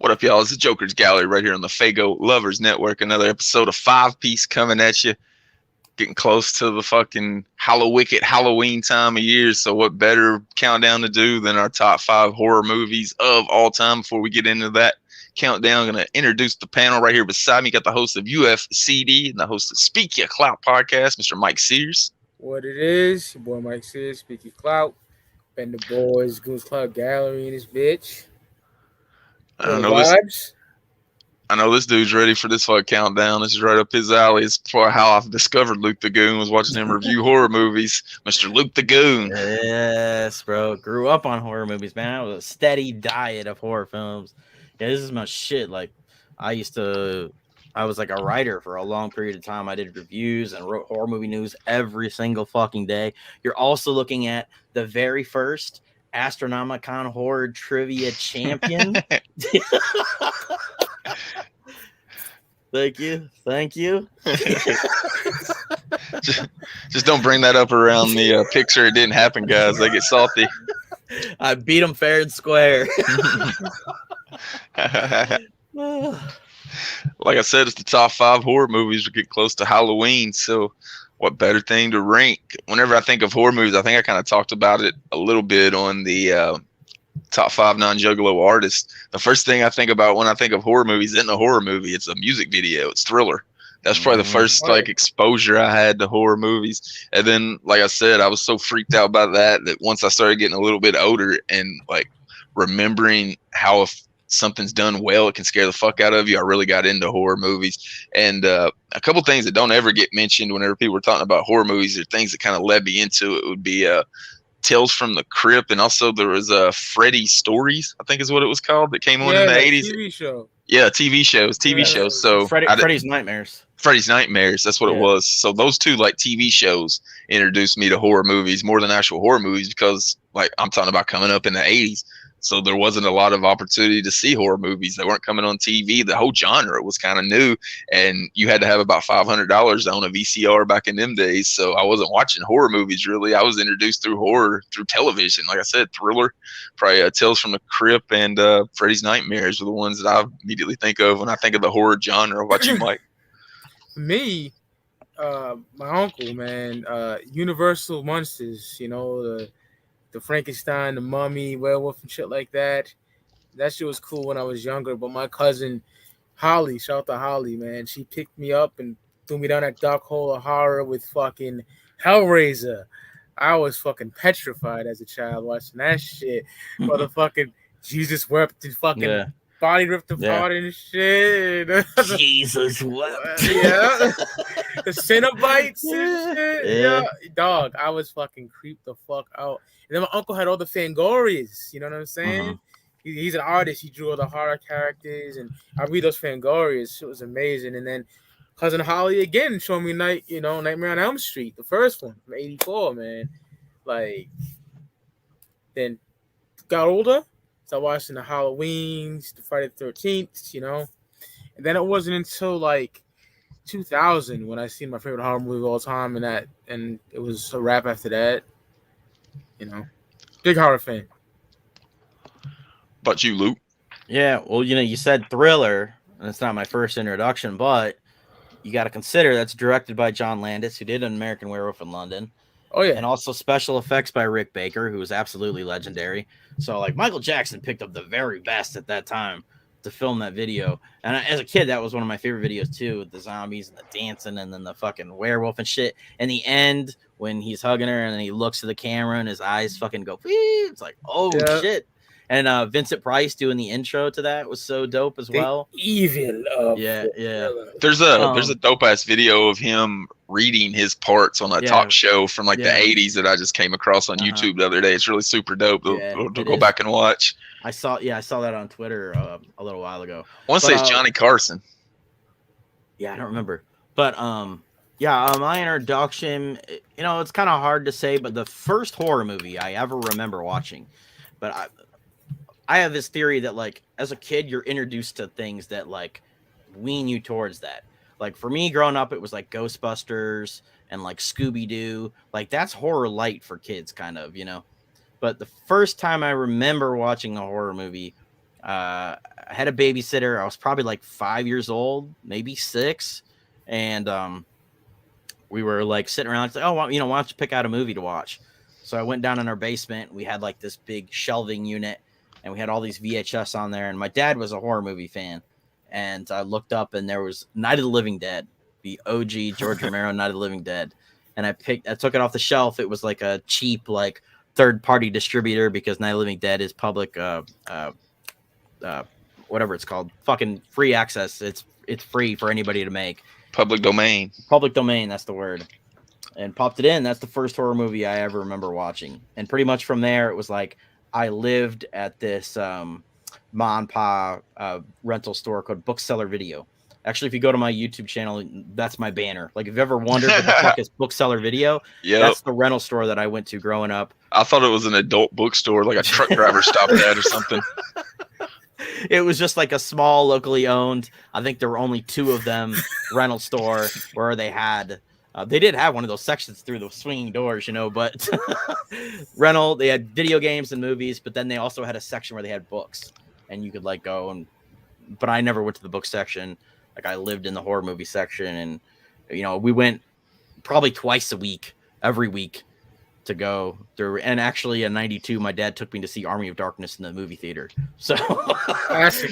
What up, y'all? It's the Joker's Gallery right here on the Faygo Lovers Network. Another episode of Five Piece coming at you. Getting close to the fucking Halloween time of year. So what better countdown to do than our top 5 horror movies of all time? Before we get into that countdown, I'm going to introduce the panel right here beside me. Got the host of UFCD and the host of Speak Your Clout podcast, Mr. Mike Sears. What it is, your boy Mike Sears, Speak Your Clout. Been the boys, Goose Clout Gallery in this bitch. I know this dude's ready for this fucking countdown. This is right up his alley. It's for how I've discovered Luke the Goon, was watching him review horror movies. Mr. Luke the Goon. Yes, bro. Grew up on horror movies, man. I was a steady diet of horror films. Yeah, this is my shit. Like, I was like a writer for a long period of time. I did reviews and wrote horror movie news every single fucking day. You're also looking at the very first Astronomicon horror trivia champion. Thank you. just don't bring that up around the picture. It didn't happen, guys. They get salty. I beat them fair and square. Like I said, it's the top 5 horror movies. We get close to Halloween, so what better thing to rank? Whenever I think of horror movies, I think I kind of talked about it a little bit on the top 5 non-juggalo artists. The first thing I think about when I think of horror movies isn't a horror movie. It's a music video. It's Thriller. That's probably the first like exposure I had to horror movies. And then, like I said, I was so freaked out by that once I started getting a little bit older and like remembering how if something's done well, it can scare the fuck out of you, I really got into horror movies. And a couple things that don't ever get mentioned whenever people are talking about horror movies or things that kind of led me into it would be Tales from the Crypt, and also there was Freddy Stories, I think is what it was called, that came on in the 80s. TV show. Yeah, TV shows. So Freddy's Nightmares. Freddy's Nightmares, that's what it was. So those two like TV shows introduced me to horror movies more than actual horror movies, because like I'm talking about coming up in the 80s. So there wasn't a lot of opportunity to see horror movies. They weren't coming on TV. The whole genre was kind of new, and you had to have about $500 to own a VCR back in them days. So I wasn't watching horror movies really. I was introduced through horror through television. Like I said, Thriller, probably Tales from the Crypt, and Freddy's Nightmares are the ones that I immediately think of when I think of the horror genre. What about you, Mike? Me, my uncle, man, Universal Monsters, you know, the Frankenstein, the Mummy, Werewolf, and shit like that. That shit was cool when I was younger. But my cousin Holly, shout out to Holly, man, she picked me up and threw me down that dark hole of horror with fucking Hellraiser. I was fucking petrified as a child watching that shit. Motherfucking Jesus wept and fucking body ripped apart and shit. Jesus wept. Yeah. The Cenobites and shit. Yeah. Dog, I was fucking creeped the fuck out. And then my uncle had all the Fangorias. You know what I'm saying? He's an artist. He drew all the horror characters, and I read those Fangorias. It was amazing. And then cousin Holly again showed me Nightmare on Elm Street, the first one from '84, man. Like, then got older, so I watched the Halloweens, the Friday the 13th, you know. And then it wasn't until like 2000 when I seen my favorite horror movie of all time, and it was a wrap after that. You know, big horror fan. But you, Luke? Yeah, well, you said Thriller, and it's not my first introduction, but you got to consider that's directed by John Landis, who did An American Werewolf in London. Oh, yeah. And also special effects by Rick Baker, who was absolutely legendary. So, like, Michael Jackson picked up the very best at that time to film that video. And as a kid, that was one of my favorite videos, too, with the zombies and the dancing and then the fucking werewolf and shit. And the end, when he's hugging her and then he looks to the camera and his eyes fucking go, it's like, oh, shit. And Vincent Price doing the intro to that was so dope as well. Evil. Yeah. There's a dope ass video of him reading his parts on a talk show from like the 80s that I just came across on YouTube the other day. It's really super dope. To go back and watch. I saw that on Twitter a little while ago. I want to say it's Johnny Carson. Yeah, I don't remember. But my introduction, it's kind of hard to say, but the first horror movie I ever remember watching, but I have this theory that, like, as a kid, you're introduced to things that, like, wean you towards that. Like, for me, growing up, it was, like, Ghostbusters and, like, Scooby-Doo. Like, that's horror light for kids, kind of, But the first time I remember watching a horror movie, I had a babysitter. I was probably like 5 years old, maybe 6, and we were like sitting around. It's like, oh, well, why don't you pick out a movie to watch? So I went down in our basement. We had like this big shelving unit, and we had all these VHS on there. And my dad was a horror movie fan, and I looked up, and there was Night of the Living Dead, the OG George Romero Night of the Living Dead. And I took it off the shelf. It was like a cheap, like third-party distributor because Night of the Living Dead is public, whatever it's called, fucking free access. It's free for anybody to make. Public domain. Public domain, that's the word. And popped it in. That's the first horror movie I ever remember watching. And pretty much from there, it was like I lived at this ma and pa rental store called Bookseller Video. Actually, if you go to my YouTube channel, that's my banner. Like, if you've ever wondered what the fuck is Bookseller Video, that's the rental store that I went to growing up. I thought it was an adult bookstore, like a truck driver stopped at or something. It was just like a small, locally owned, I think there were only 2 of them, rental store where they had, they did have one of those sections through the swinging doors, but rental, they had video games and movies, but then they also had a section where they had books, and you could like go but I never went to the book section. Like, I lived in the horror movie section, and, we went probably twice a week, every week, to go through. And actually in 92, my dad took me to see Army of Darkness in the movie theater. So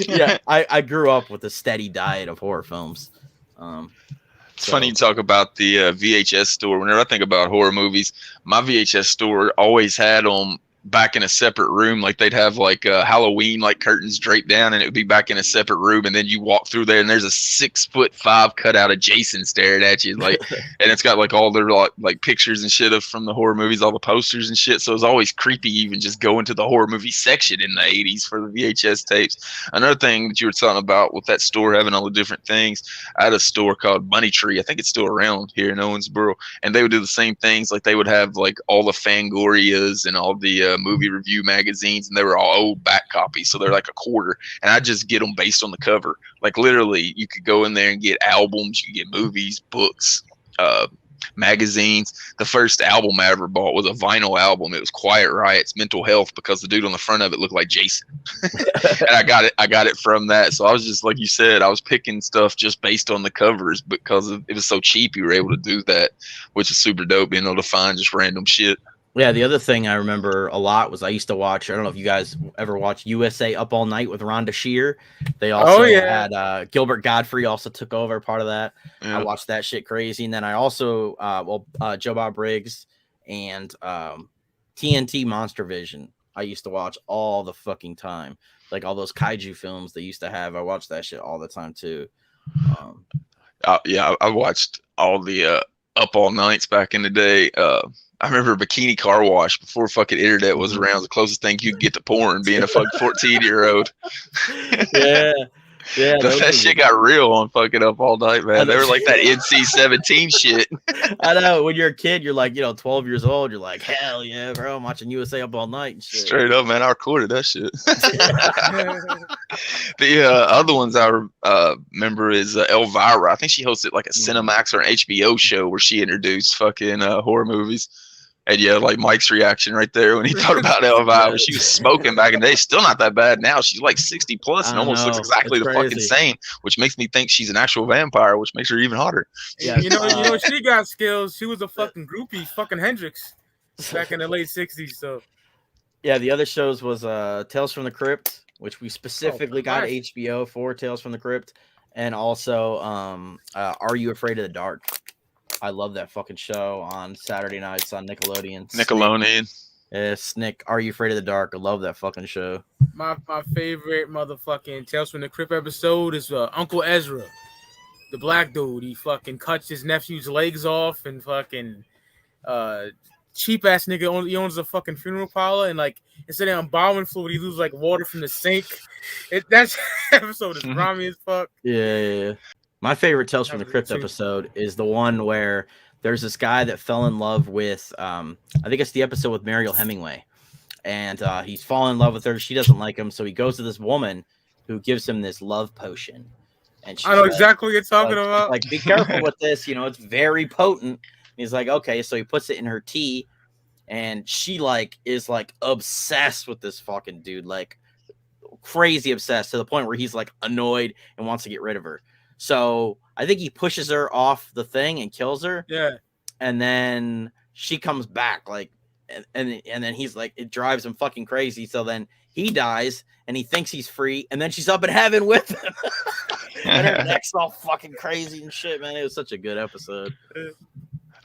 yeah, I grew up with a steady diet of horror films. It's funny you talk about the VHS store. Whenever I think about horror movies, my VHS store always had them back in a separate room. Like, they'd have like Halloween like curtains draped down, and it would be back in a separate room, and then you walk through there and there's a 6'5" cutout of Jason staring at you, like, and it's got like all their like pictures and shit from the horror movies, all the posters and shit. So it was always creepy even just going to the horror movie section in the 80s for the VHS tapes. Another thing that you were talking about with that store having all the different things, I had a store called Money Tree. I think it's still around here in Owensboro, and they would do the same things. Like, they would have like all the Fangorias and all the movie review magazines, and they were all old back copies, so they're like $0.25, and I just get them based on the cover. Like, literally, you could go in there and get albums, you could get movies, books, magazines. The first album I ever bought was a vinyl album. It was Quiet Riot's Mental Health, because the dude on the front of it looked like Jason. And I got it from that. So I was just, like you said, I was picking stuff just based on the covers because it was so cheap. You were able to do that, which is super dope, being able to find just random shit. Yeah, the other thing I remember a lot was I used to watch, I don't know if you guys ever watched USA Up All Night with Rhonda Shear. They also had Gilbert Godfrey also took over part of that. Yeah. I watched that shit crazy. And then I also, Joe Bob Briggs and TNT Monster Vision. I used to watch all the fucking time. Like, all those kaiju films they used to have. I watched that shit all the time too. I watched all the Up All Nights back in the day. I remember Bikini Car Wash before fucking internet was around. The closest thing you could get to porn, being a fucking 14-year-old. Yeah. That shit got real on fucking Up All Night, man. They were like that NC-17 shit. I know. When you're a kid, you're like, 12 years old. You're like, hell yeah, bro. I'm watching USA Up All Night and shit. Straight up, man. I recorded that shit. The other ones I remember is Elvira. I think she hosted like a Cinemax or an HBO show where she introduced fucking horror movies. And yeah, like Mike's reaction right there when he thought about Elvira. She was smoking back in the day. Still not that bad now. She's like 60 plus and almost looks exactly the fucking same, which makes me think she's an actual vampire, which makes her even hotter. Yeah, you know, she got skills. She was a fucking groupie, fucking Hendrix, back in the late 60s. So yeah, the other shows was Tales from the Crypt, which we specifically got HBO for Tales from the Crypt, and also Are You Afraid of the Dark? I love that fucking show on Saturday nights on Nickelodeon. Nick, Are You Afraid of the Dark? I love that fucking show. My favorite motherfucking Tales from the Crypt episode is Uncle Ezra, the black dude. He fucking cuts his nephew's legs off, and fucking cheap ass nigga he owns a fucking funeral parlor, and like instead of embalming fluid, he loses like water from the sink. That episode is grimy as fuck. Yeah. My favorite Tales from the Crypt episode is the one where there's this guy that fell in love with, I think it's the episode with Mariel Hemingway. And he's fallen in love with her. She doesn't like him. So he goes to this woman who gives him this love potion. And I know exactly what you're talking about. Like, be careful with this. It's very potent. And he's like, okay. So he puts it in her tea. And she is obsessed with this fucking dude. Like, crazy obsessed to the point where he's like annoyed and wants to get rid of her. So I think he pushes her off the thing and kills her. Yeah. And then she comes back, like, and then he's like, it drives him fucking crazy. So then he dies and he thinks he's free, and then she's up in heaven with him. And her neck's all fucking crazy and shit, man. It was such a good episode.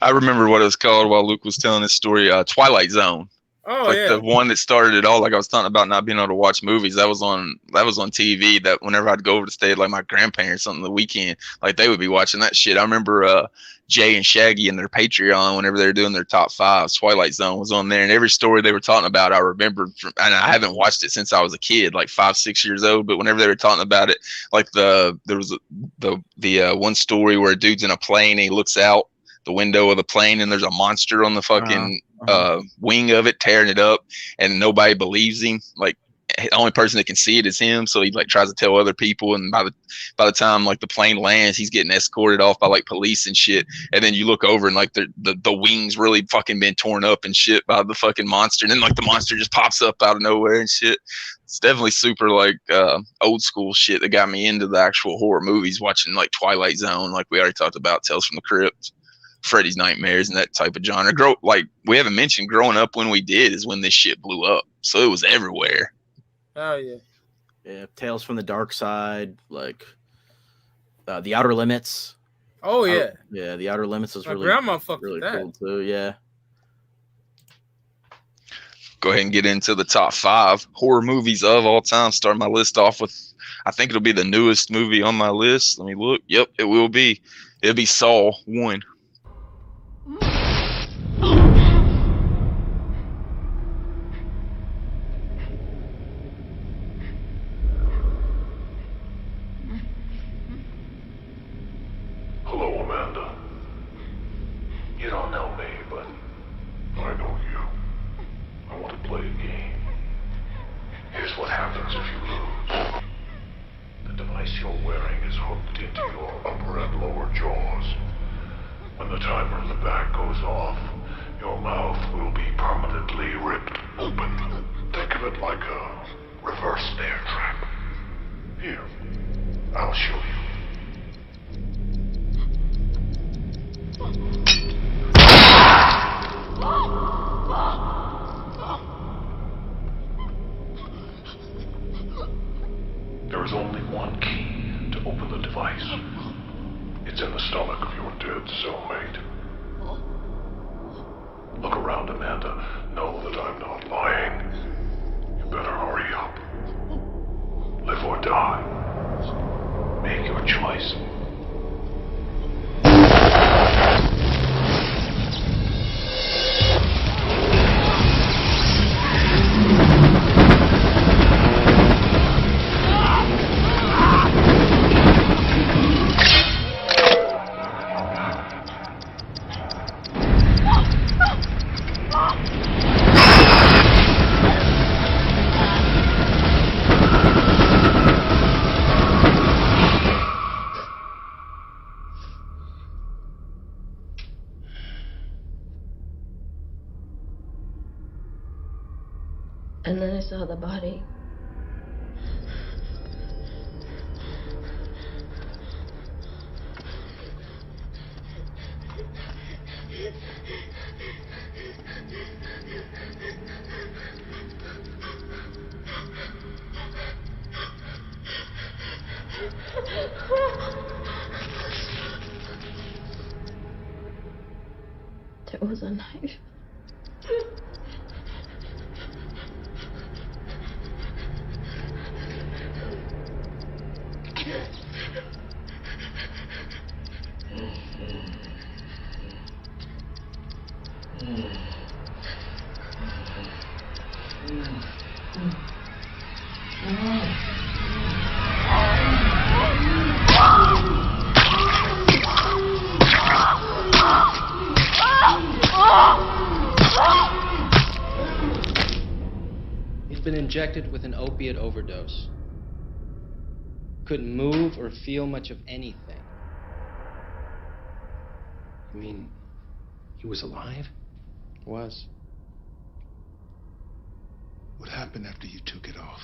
I remember what it was called while Luke was telling his story. Twilight Zone. Oh, Like yeah. the one that started it all. Like I was talking about not being able to watch movies. That was on TV. That whenever I'd go over to stay at like my grandparents on the weekend, like they would be watching that shit. I remember Jay and Shaggy and their Patreon, whenever they were doing their top 5, Twilight Zone was on there, and every story they were talking about, I remembered from, and I haven't watched it since I was a kid, like 5-6 years old. But whenever they were talking about it, like there was the one story where a dude's in a plane and he looks out the window of the plane and there's a monster on the fucking wing of it tearing it up, and nobody believes him. Like the only person that can see it is him, so he like tries to tell other people, and by the time like the plane lands, he's getting escorted off by like police and shit. And then you look over and like the wings really fucking been torn up and shit by the fucking monster, and then like the monster just pops up out of nowhere and shit. It's definitely super like old school shit that got me into the actual horror movies, watching like Twilight Zone, like we already talked about, Tales from the Crypt, Freddy's Nightmares, and that type of genre. Like we haven't mentioned, growing up when we did is when this shit blew up, so it was everywhere. Oh yeah. Yeah, Tales from the Dark Side, like The Outer Limits. Oh yeah. Yeah, The Outer Limits was My really grandma fucked really with that. cool too. Yeah. Go ahead and get into the top 5 horror movies of all time. Start my list off with, I think it'll be the newest movie on my list. Let me look. Yep, it will be. It'll be Saw 1. Hello, Amanda. You don't know me, but I know you. I want to play a game. Here's what happens if you lose. The device you're wearing is hooked into your upper and lower jaws. When the timer in the back goes off, your mouth will be permanently ripped open. Think of it like a reverse snare trap. Here, I'll show you. There is only one key to open the device. It's in the stomach of your dead cellmate. Look around, Amanda. Know that I'm not lying. You better hurry up. Live or die. Make your choice. And then I saw the body. There was a knife. He's been injected with an opiate overdose. Couldn't move or feel much of anything. You mean he was alive? Was. What happened after you took it off?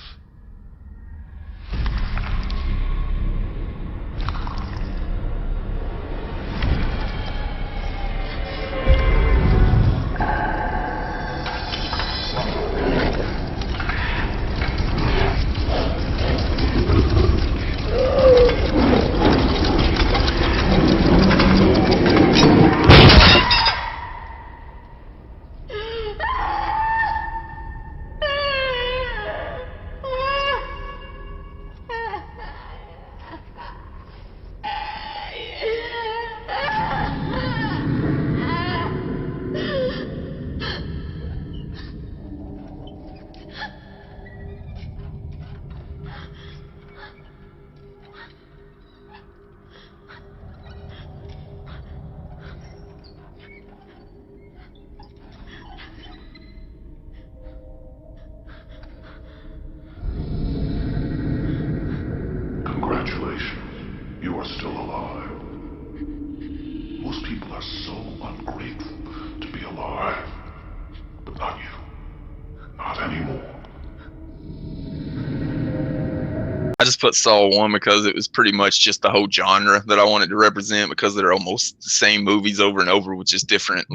I just put Saw 1 because it was pretty much just the whole genre that I wanted to represent, because they're almost the same movies over and over with just different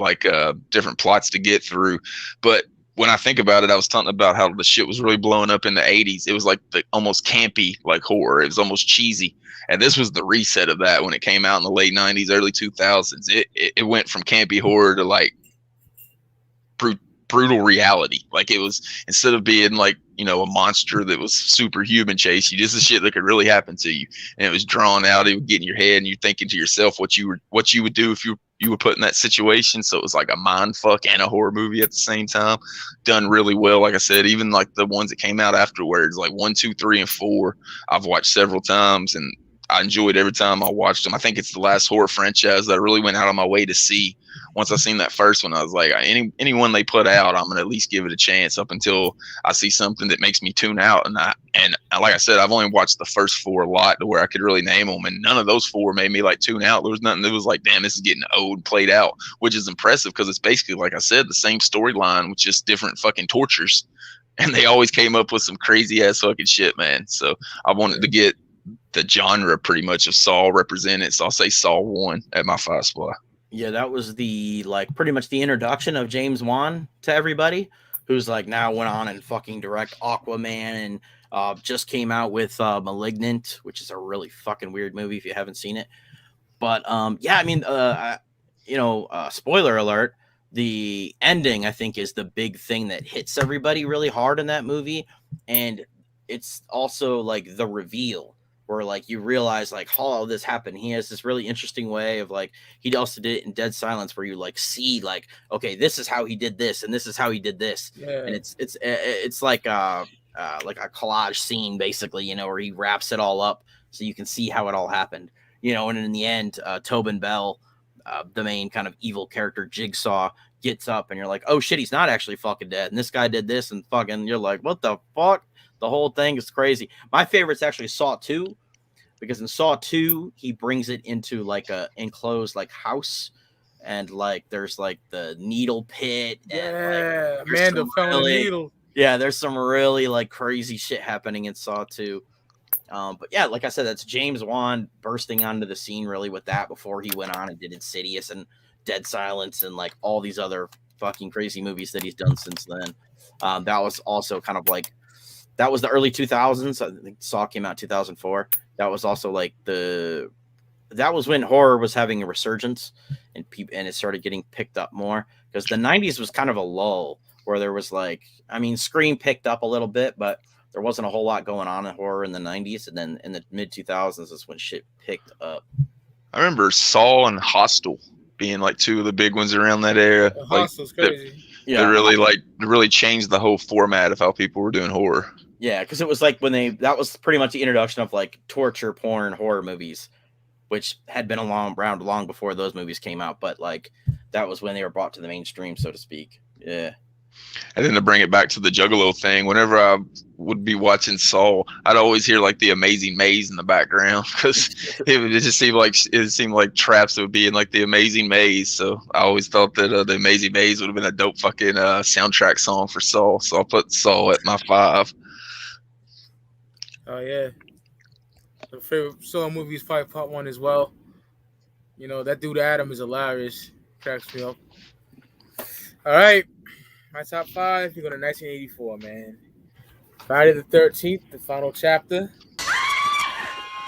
different plots to get through. But when I think about it, I was talking about how the shit was really blowing up in the 80s. It was like the almost campy like horror. It was almost cheesy. And this was the reset of that when it came out in the late 90s, early 2000s. It went from campy horror to like brutal reality. Like, it was, instead of being like, you know, a monster that was superhuman chasing you, this is shit that could really happen to you. And it was drawn out. It would get in your head, and you're thinking to yourself what you would do if you were put in that situation. So it was like a mind fuck and a horror movie at the same time, done really well. Like I said, even like the ones that came out afterwards, like 1, 2, 3, and 4, I've watched several times, and I enjoyed every time I watched them. I think it's the last horror franchise that I really went out of my way to see. Once I seen that first one, I was like, anyone they put out, I'm gonna at least give it a chance, up until I see something that makes me tune out. And like I said, I've only watched the first 4 a lot to where I could really name them, and none of those 4 made me like tune out. There was nothing that was like, damn, this is getting old, played out, which is impressive, because it's basically, like I said, the same storyline with just different fucking tortures, and they always came up with some crazy ass fucking shit, man. So I wanted to get the genre pretty much of Saw represented, so I'll say Saw 1 at my 5 spot. Yeah, that was the pretty much the introduction of James Wan to everybody, who's like now went on and fucking direct Aquaman, and just came out with Malignant, which is a really fucking weird movie if you haven't seen it. But yeah, I mean, spoiler alert, the ending I think is the big thing that hits everybody really hard in that movie, and it's also like the reveal, where like you realize like how this happened. He has this really interesting way of like, he also did it in Dead Silence, where you like see like, okay, this is how he did this, and this is how he did this. Yeah. And it's like a collage scene basically, you know, where he wraps it all up so you can see how it all happened, you know. And in the end, Tobin Bell, the main kind of evil character, Jigsaw, gets up, and you're like, oh shit, he's not actually fucking dead, and this guy did this, and fucking, you're like, what the fuck? The whole thing is crazy. My favorite's actually Saw 2, because in Saw 2, he brings it into like a enclosed like house, and like there's like the needle pit. Yeah, and, like, Amanda fell in the needle. Yeah, there's some really like crazy shit happening in Saw 2. But yeah, like I said, that's James Wan bursting onto the scene really with that, before he went on and did Insidious and Dead Silence and like all these other fucking crazy movies that he's done since then. That was also kind of like, that was the early 2000s. I think Saw came out 2004. That was also like that was when horror was having a resurgence, and it started getting picked up more, because the 90s was kind of a lull, where there was like, I mean, Scream picked up a little bit, but there wasn't a whole lot going on in horror in the 90s. And then in the mid 2000s is when shit picked up. I remember Saw and Hostel being like 2 of the big ones around that era. Hostel's crazy. They really changed the whole format of how people were doing horror. Yeah, because it was like that was pretty much the introduction of like torture porn horror movies, which had been around long before those movies came out. But like, that was when they were brought to the mainstream, so to speak. Yeah. And then to bring it back to the Juggalo thing, whenever I would be watching Saw, I'd always hear like the Amazing Maze in the background, because it seemed like traps would be in like the Amazing Maze. So I always thought that the Amazing Maze would have been a dope fucking soundtrack song for Saw. So I'll put Saw at my 5. Oh yeah, the favorite Saw movie is probably Part 1 as well. You know, that dude Adam is hilarious, cracks me up. All right, my top 5. You go to 1984, man. Friday the 13th, the final chapter.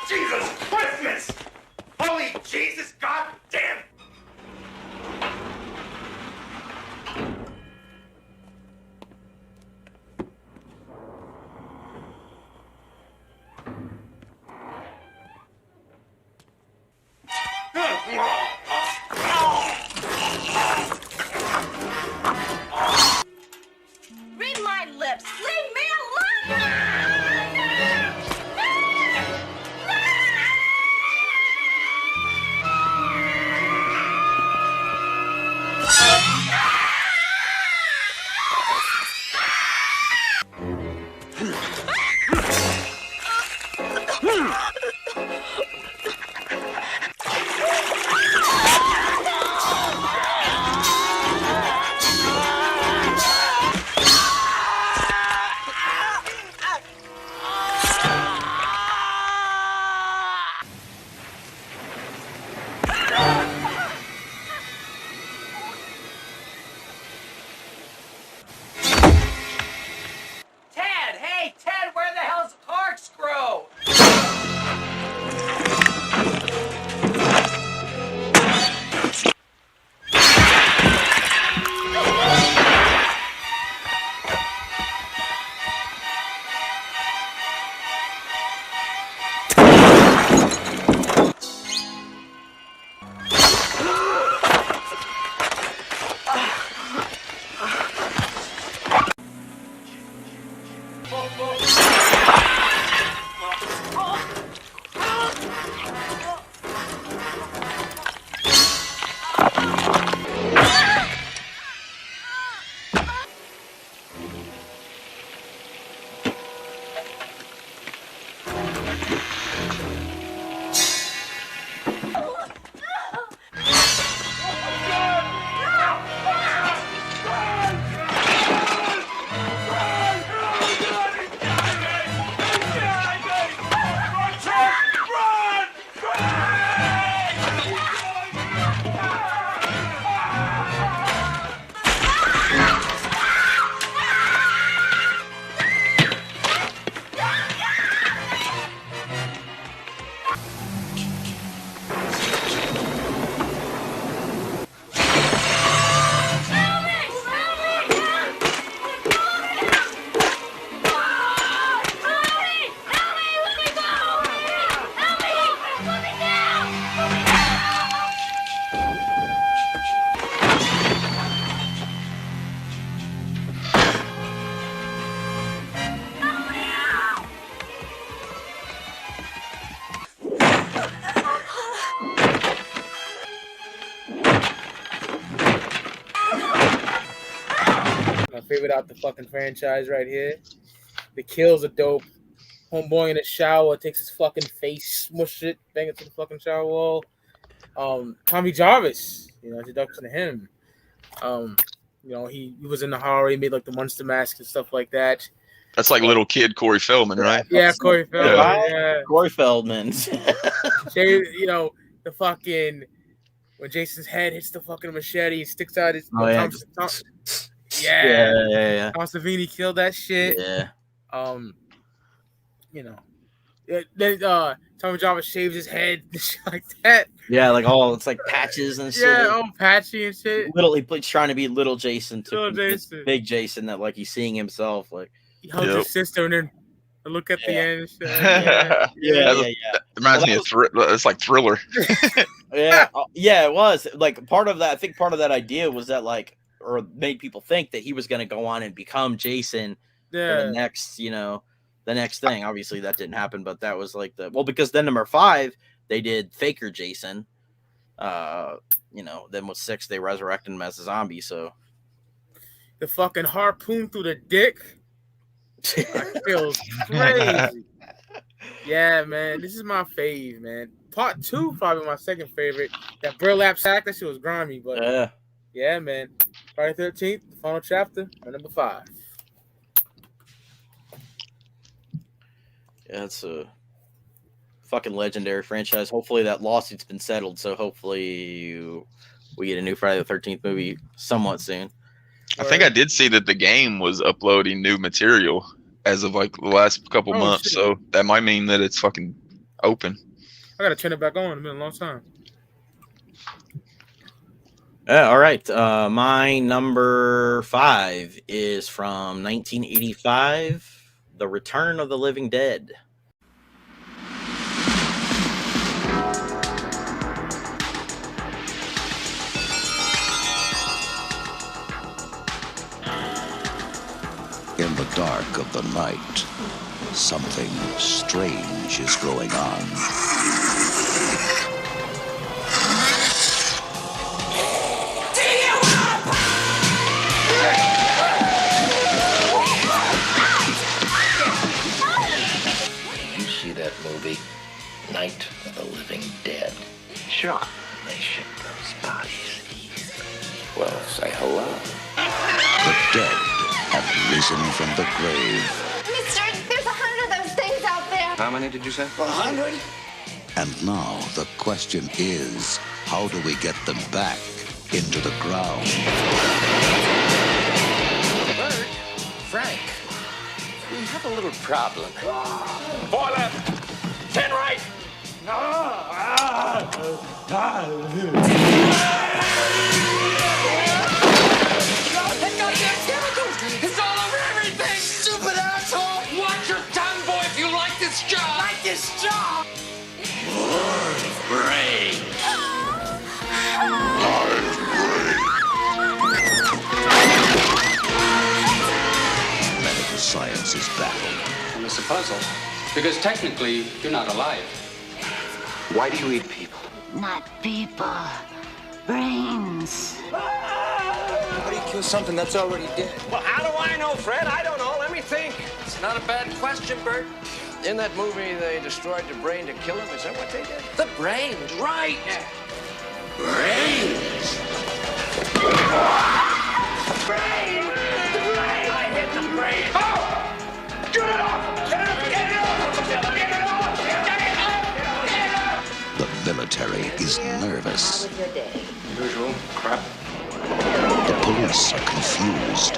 Jesus Christmas! Holy Jesus, goddamn! Read my lips. Leave me alone! favorite out the fucking franchise right here. The kills are dope. Homeboy in the shower takes his fucking face, smush it, bang it to the fucking shower wall. Tommy Jarvis, introduction to him. He was in the horror. He made like the monster mask and stuff like that. That's like little kid Corey Feldman, right? Yeah, Corey Feldman. Yeah. Corey Feldman. The fucking when Jason's head hits the fucking machete, he sticks out his. Yeah. Tom Savini killed that shit. Yeah. Then Tommy Jarvis shaves his head and shit like that. Yeah, like it's like patches and shit. Yeah, all patchy and shit. He's trying to be little Jason big Jason that like he's seeing himself like. He hugs his sister and then look at the end. And shit. Yeah. It reminds me of it's like Thriller. Yeah, it was like part of that. I think part of that idea was that like, or made people think that he was going to go on and become Jason. For the next, the next thing. Obviously, that didn't happen, but that was like because then number 5 they did Faker Jason. Then with 6 they resurrected him as a zombie. So the fucking harpoon through the dick. That feels crazy. Yeah, man. This is my fave, man. Part 2 probably my second favorite. That burlap sack, that shit was grimy, but yeah, man. Friday 13th, the final chapter, number 5. Yeah, it's a fucking legendary franchise. Hopefully that lawsuit's been settled, so hopefully we get a new Friday the 13th movie somewhat soon. I think I did see that the game was uploading new material as of like the last couple months, so that might mean that it's fucking open. I gotta turn it back on. It's been a long time. Yeah, all right. My number 5 is from 1985, The Return of the Living Dead. In the dark of the night, something strange is going on. Did you see that movie, Night of the Living Dead? Sure. They ship those bodies. Well, say hello. The dead have risen from the grave. Mister, there's 100 of those things out there. How many did you say? 100? And now the question is, how do we get them back into the ground? Bert, Frank, we have a little problem. 4 left. 10 right. It's all over everything! Stupid asshole! Watch your tongue, boy, if you like this job! Like this job! Brain. Medical science is baffled. And it's a puzzle, because technically, you're not alive. Why do you eat people? Not people. Brains. How do you kill something that's already dead? Well, how do I know, Fred? I don't know. Let me think. It's not a bad question, Bert. In that movie, they destroyed the brain to kill him. Is that what they did? The brains, right. Brains. Brain. The brain. I hit the brain. Oh! Get it off! Get it off! Get it off! Get it off! Get it off! The military is nervous. Your day. Usual crap. The police are confused.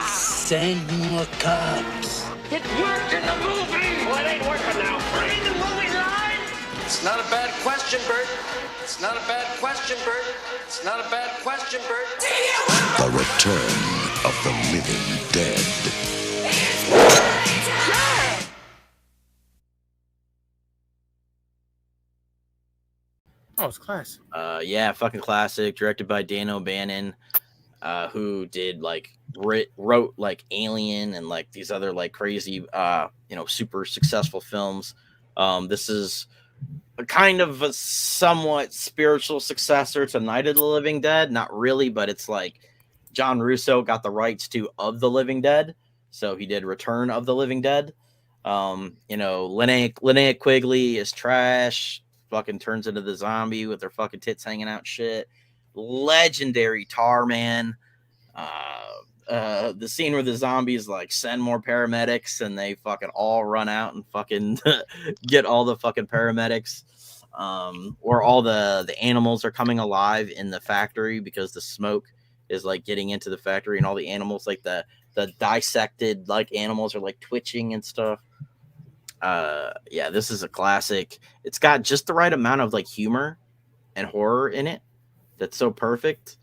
Send more cops. It worked in the movie! Well, it ain't working now. Brain the movie line? It's not a bad question, Bert. It's not a bad question, Bert. It's not a bad question, Bert. The return of the living dead. Oh, it's classic. Yeah, fucking classic. Directed by Dan O'Bannon, who did wrote like Alien and like these other like crazy, super successful films. This is a kind of a somewhat spiritual successor to Night of the Living Dead. Not really, but it's like John Russo got the rights to Of the Living Dead, so he did Return of the Living Dead. Linnea Quigley is trash. Fucking turns into the zombie with their fucking tits hanging out. Shit, legendary tar man. The scene where the zombies like send more paramedics and they fucking all run out and fucking get all the fucking paramedics. Or all the animals are coming alive in the factory because the smoke is like getting into the factory, and all the animals, like the dissected like animals, are like twitching and stuff. Yeah, this is a classic. It's got just the right amount of like humor and horror in it that's so perfect,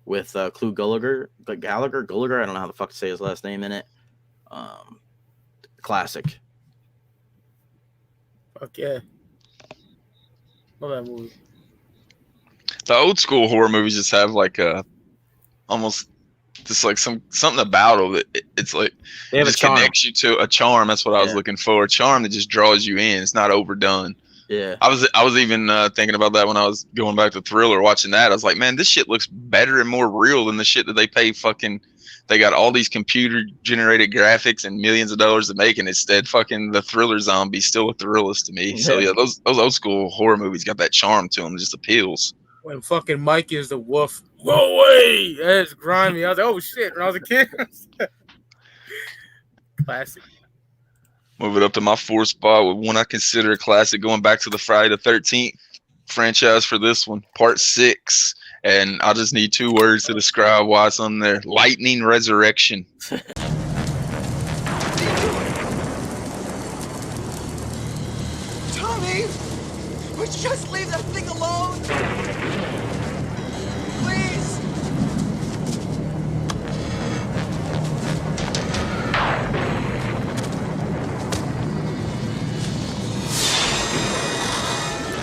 with Clu Gallagher, I don't know how the fuck to say his last name in it. Classic. Fuck yeah. Love that movie. The old school horror movies just have like a almost just like something about it. It's like it just connects you to a charm. That's what I was looking for. A charm that just draws you in. It's not overdone. Yeah. I was even thinking about that when I was going back to Thriller, watching that. I was like, man, this shit looks better and more real than the shit that they pay fucking. They got all these computer generated graphics and millions of dollars to make, and instead fucking the Thriller zombies still look the realest to me. So yeah, those old school horror movies got that charm to them. It just appeals. When fucking Mike is the wolf, go away! That's grimy. I was like, oh shit, when I was a kid. Classic. Move it up to my fourth spot with one I consider a classic, going back to the Friday the 13th franchise for this one, part 6. And I just need 2 words to describe why it's on there. Lightning Resurrection. Tommy! Would you just leave that thing alone? Please!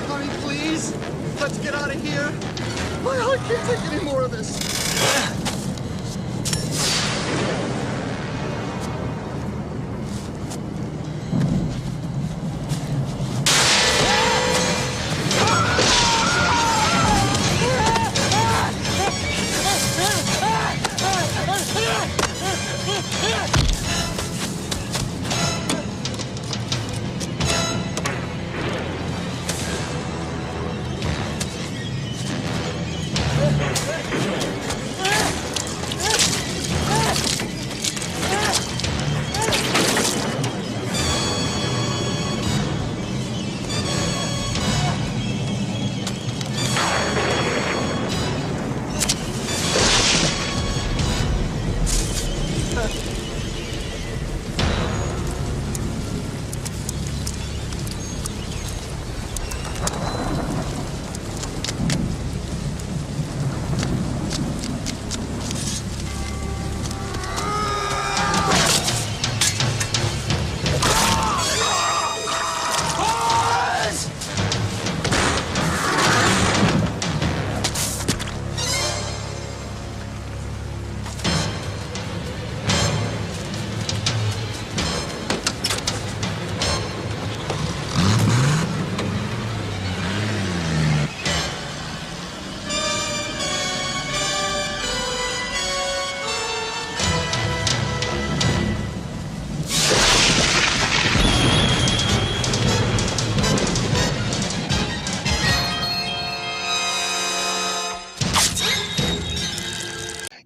Tommy, please! Let's get out of here! My heart can't take any more of this!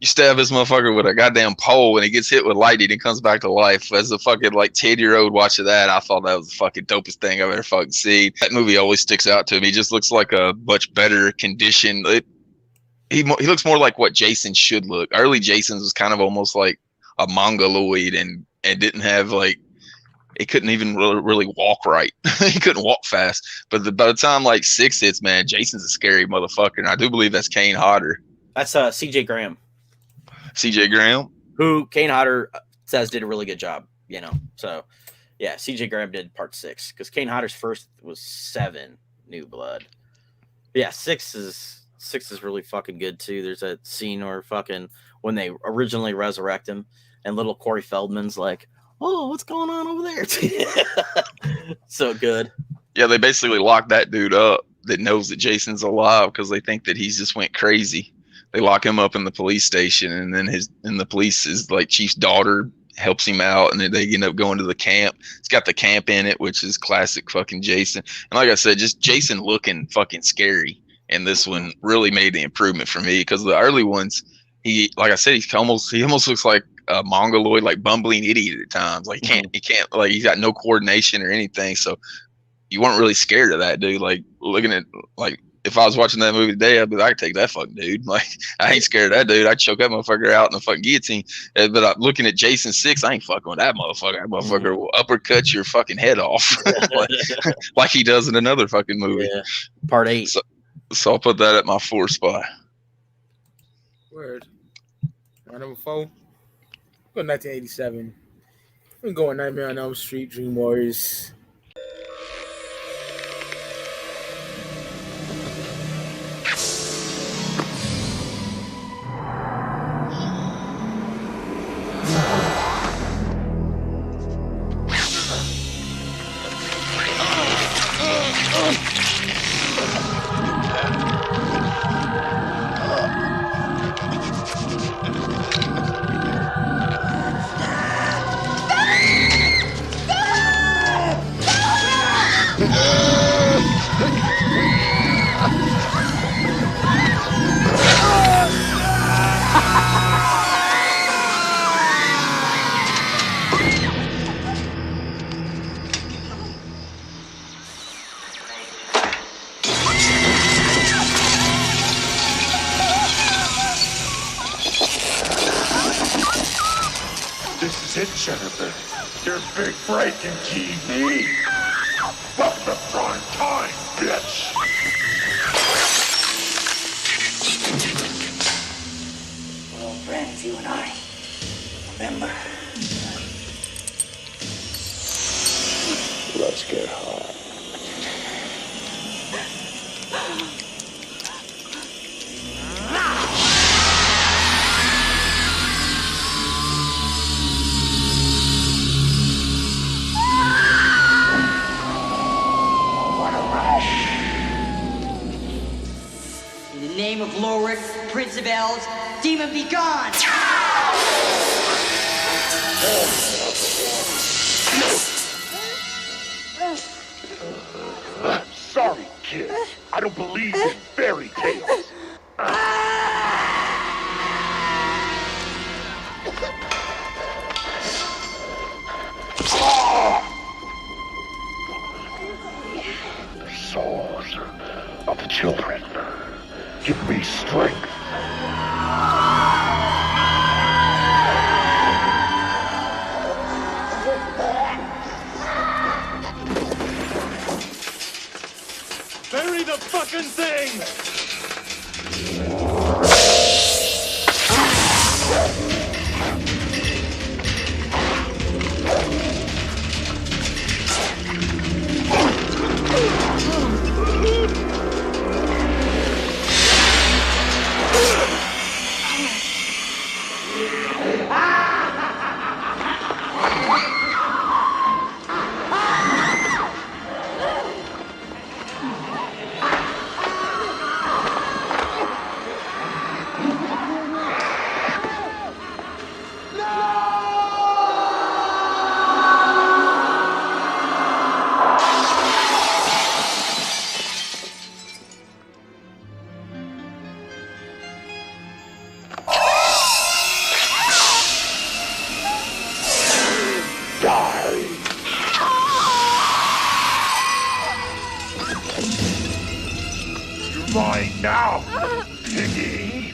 Stab this motherfucker with a goddamn pole and he gets hit with lightning and comes back to life. As a fucking like 10-year-old watching that, I thought that was the fucking dopest thing I've ever fucking seen. That movie always sticks out to me. He just looks like a much better condition. He looks more like what Jason should look. Early Jason's was kind of almost like a mongoloid and didn't have like, he couldn't even really walk right. He couldn't walk fast. But by the time like 6 hits, man, Jason's a scary motherfucker. And I do believe that's Kane Hodder. That's C.J. Graham. C.J. Graham, who Kane Hodder says did a really good job, So, yeah, C.J. Graham did part 6 because Kane Hodder's first was 7, New Blood. But yeah, 6 is really fucking good too. There's that scene where fucking when they originally resurrect him, and little Corey Feldman's like, oh, what's going on over there? So good. Yeah, they basically lock that dude up that knows that Jason's alive because they think that he's just went crazy. They lock him up in the police station, and then the police is like Chief's daughter helps him out, and then they end up going to the camp. It's got the camp in it, which is classic fucking Jason. And like I said, just Jason looking fucking scary. And this one really made the improvement for me because the early ones, like I said, he almost looks like a mongoloid, like bumbling idiot at times. Like he can't, like he's got no coordination or anything. So you weren't really scared of that dude. Like looking at, like if I was watching that movie today, I'd be like, I could take that fucking dude. Like I ain't scared of that dude. I'd choke that motherfucker out in the fucking guillotine. But I'm looking at Jason 6, I ain't fucking with that motherfucker. That motherfucker will uppercut your fucking head off like he does in another fucking movie. Yeah. Part 8. So I'll put that at my 4 spot. Word. My number 4. Go 1987. I'm going Nightmare on Elm Street, Dream Warriors. This is it, Jennifer. Your big break in TV. Welcome to prime time, bitch. We're all friends, you and I. Remember? Let's get high. In the name of Lorik, Prince of Elves, demon be gone! Sorry, kid. I don't believe in fairy tales. The souls of the children give me strength. Bury the fucking thing! Mine now, piggy!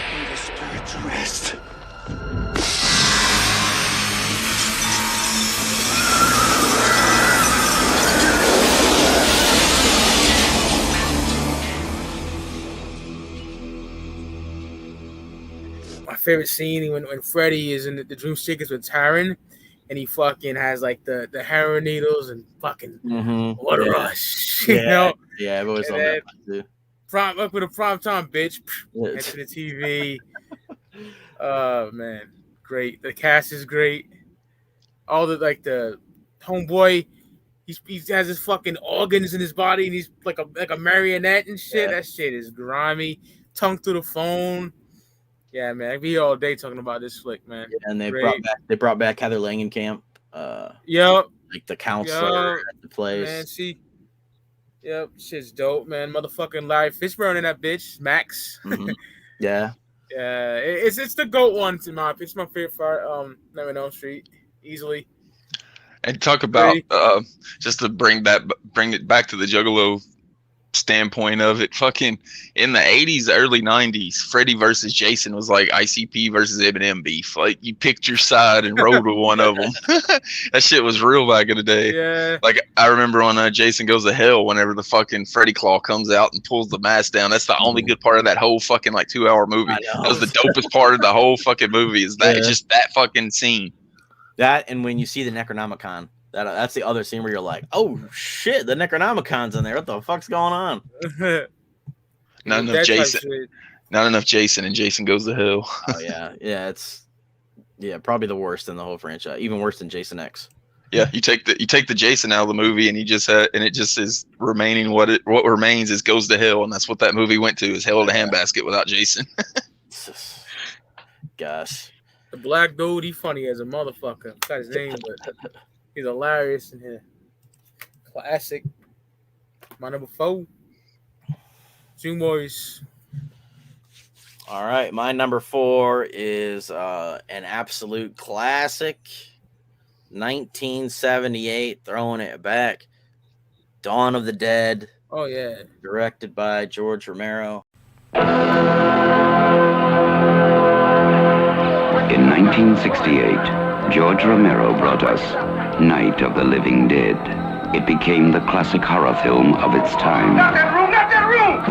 May the spirits rest. My favorite scene when Freddy is in the dream sequence with Taron, and he fucking has like the heroin needles and fucking what a rush, you know. Yeah, I've always loved that one too. Up with a prime time, bitch. Head to the TV. Oh man, great. The cast is great. All the homeboy, he has his fucking organs in his body, and he's like a marionette and shit. That shit is grimy. Tongue through the phone. Yeah, man, I'd be here all day talking about this flick, man. Yeah, and they brought back Heather Langenkamp. Yep. Like the counselor at the place. Man, yep, shit's dope, man. Motherfucking Larry Fishburne in that bitch, Max. Mm-hmm. Yeah. Yeah, it's the GOAT one to my. It's my favorite part. Nightmare on Elm Street, easily. And talk about just to bring it back to the Juggalo standpoint of it. Fucking in the 80s, early 90s, Freddy versus Jason was like ICP versus Eminem beef. Like you picked your side and rode with one of them. That shit was real back in the day. Yeah. Like I remember on Jason Goes to Hell, whenever the fucking Freddy Claw comes out and pulls the mask down. That's the only good part of that whole fucking like 2-hour movie. That was the dopest part of the whole fucking movie. Is that just that fucking scene? That and when you see the Necronomicon. That's the other scene where you're like, oh shit, the Necronomicon's in there. What the fuck's going on? Not enough Jason and Jason Goes to Hell. Oh yeah. It's probably the worst in the whole franchise. Even worse than Jason X. Yeah, you take the Jason out of the movie and it just is remaining what remains is Goes to Hell, and that's what that movie went to, is Hell in a Handbasket without Jason. Gosh. The black dude, he funny as a motherfucker. I forgot his name, but he's hilarious in here. Classic. My number 4. Two Boys. All right, my number 4 is an absolute classic. 1978, throwing it back. Dawn of the Dead. Oh yeah. Directed by George Romero. In 1968, George Romero brought us Night of the Living Dead. It became the classic horror film of its time. Not that room! Not that room!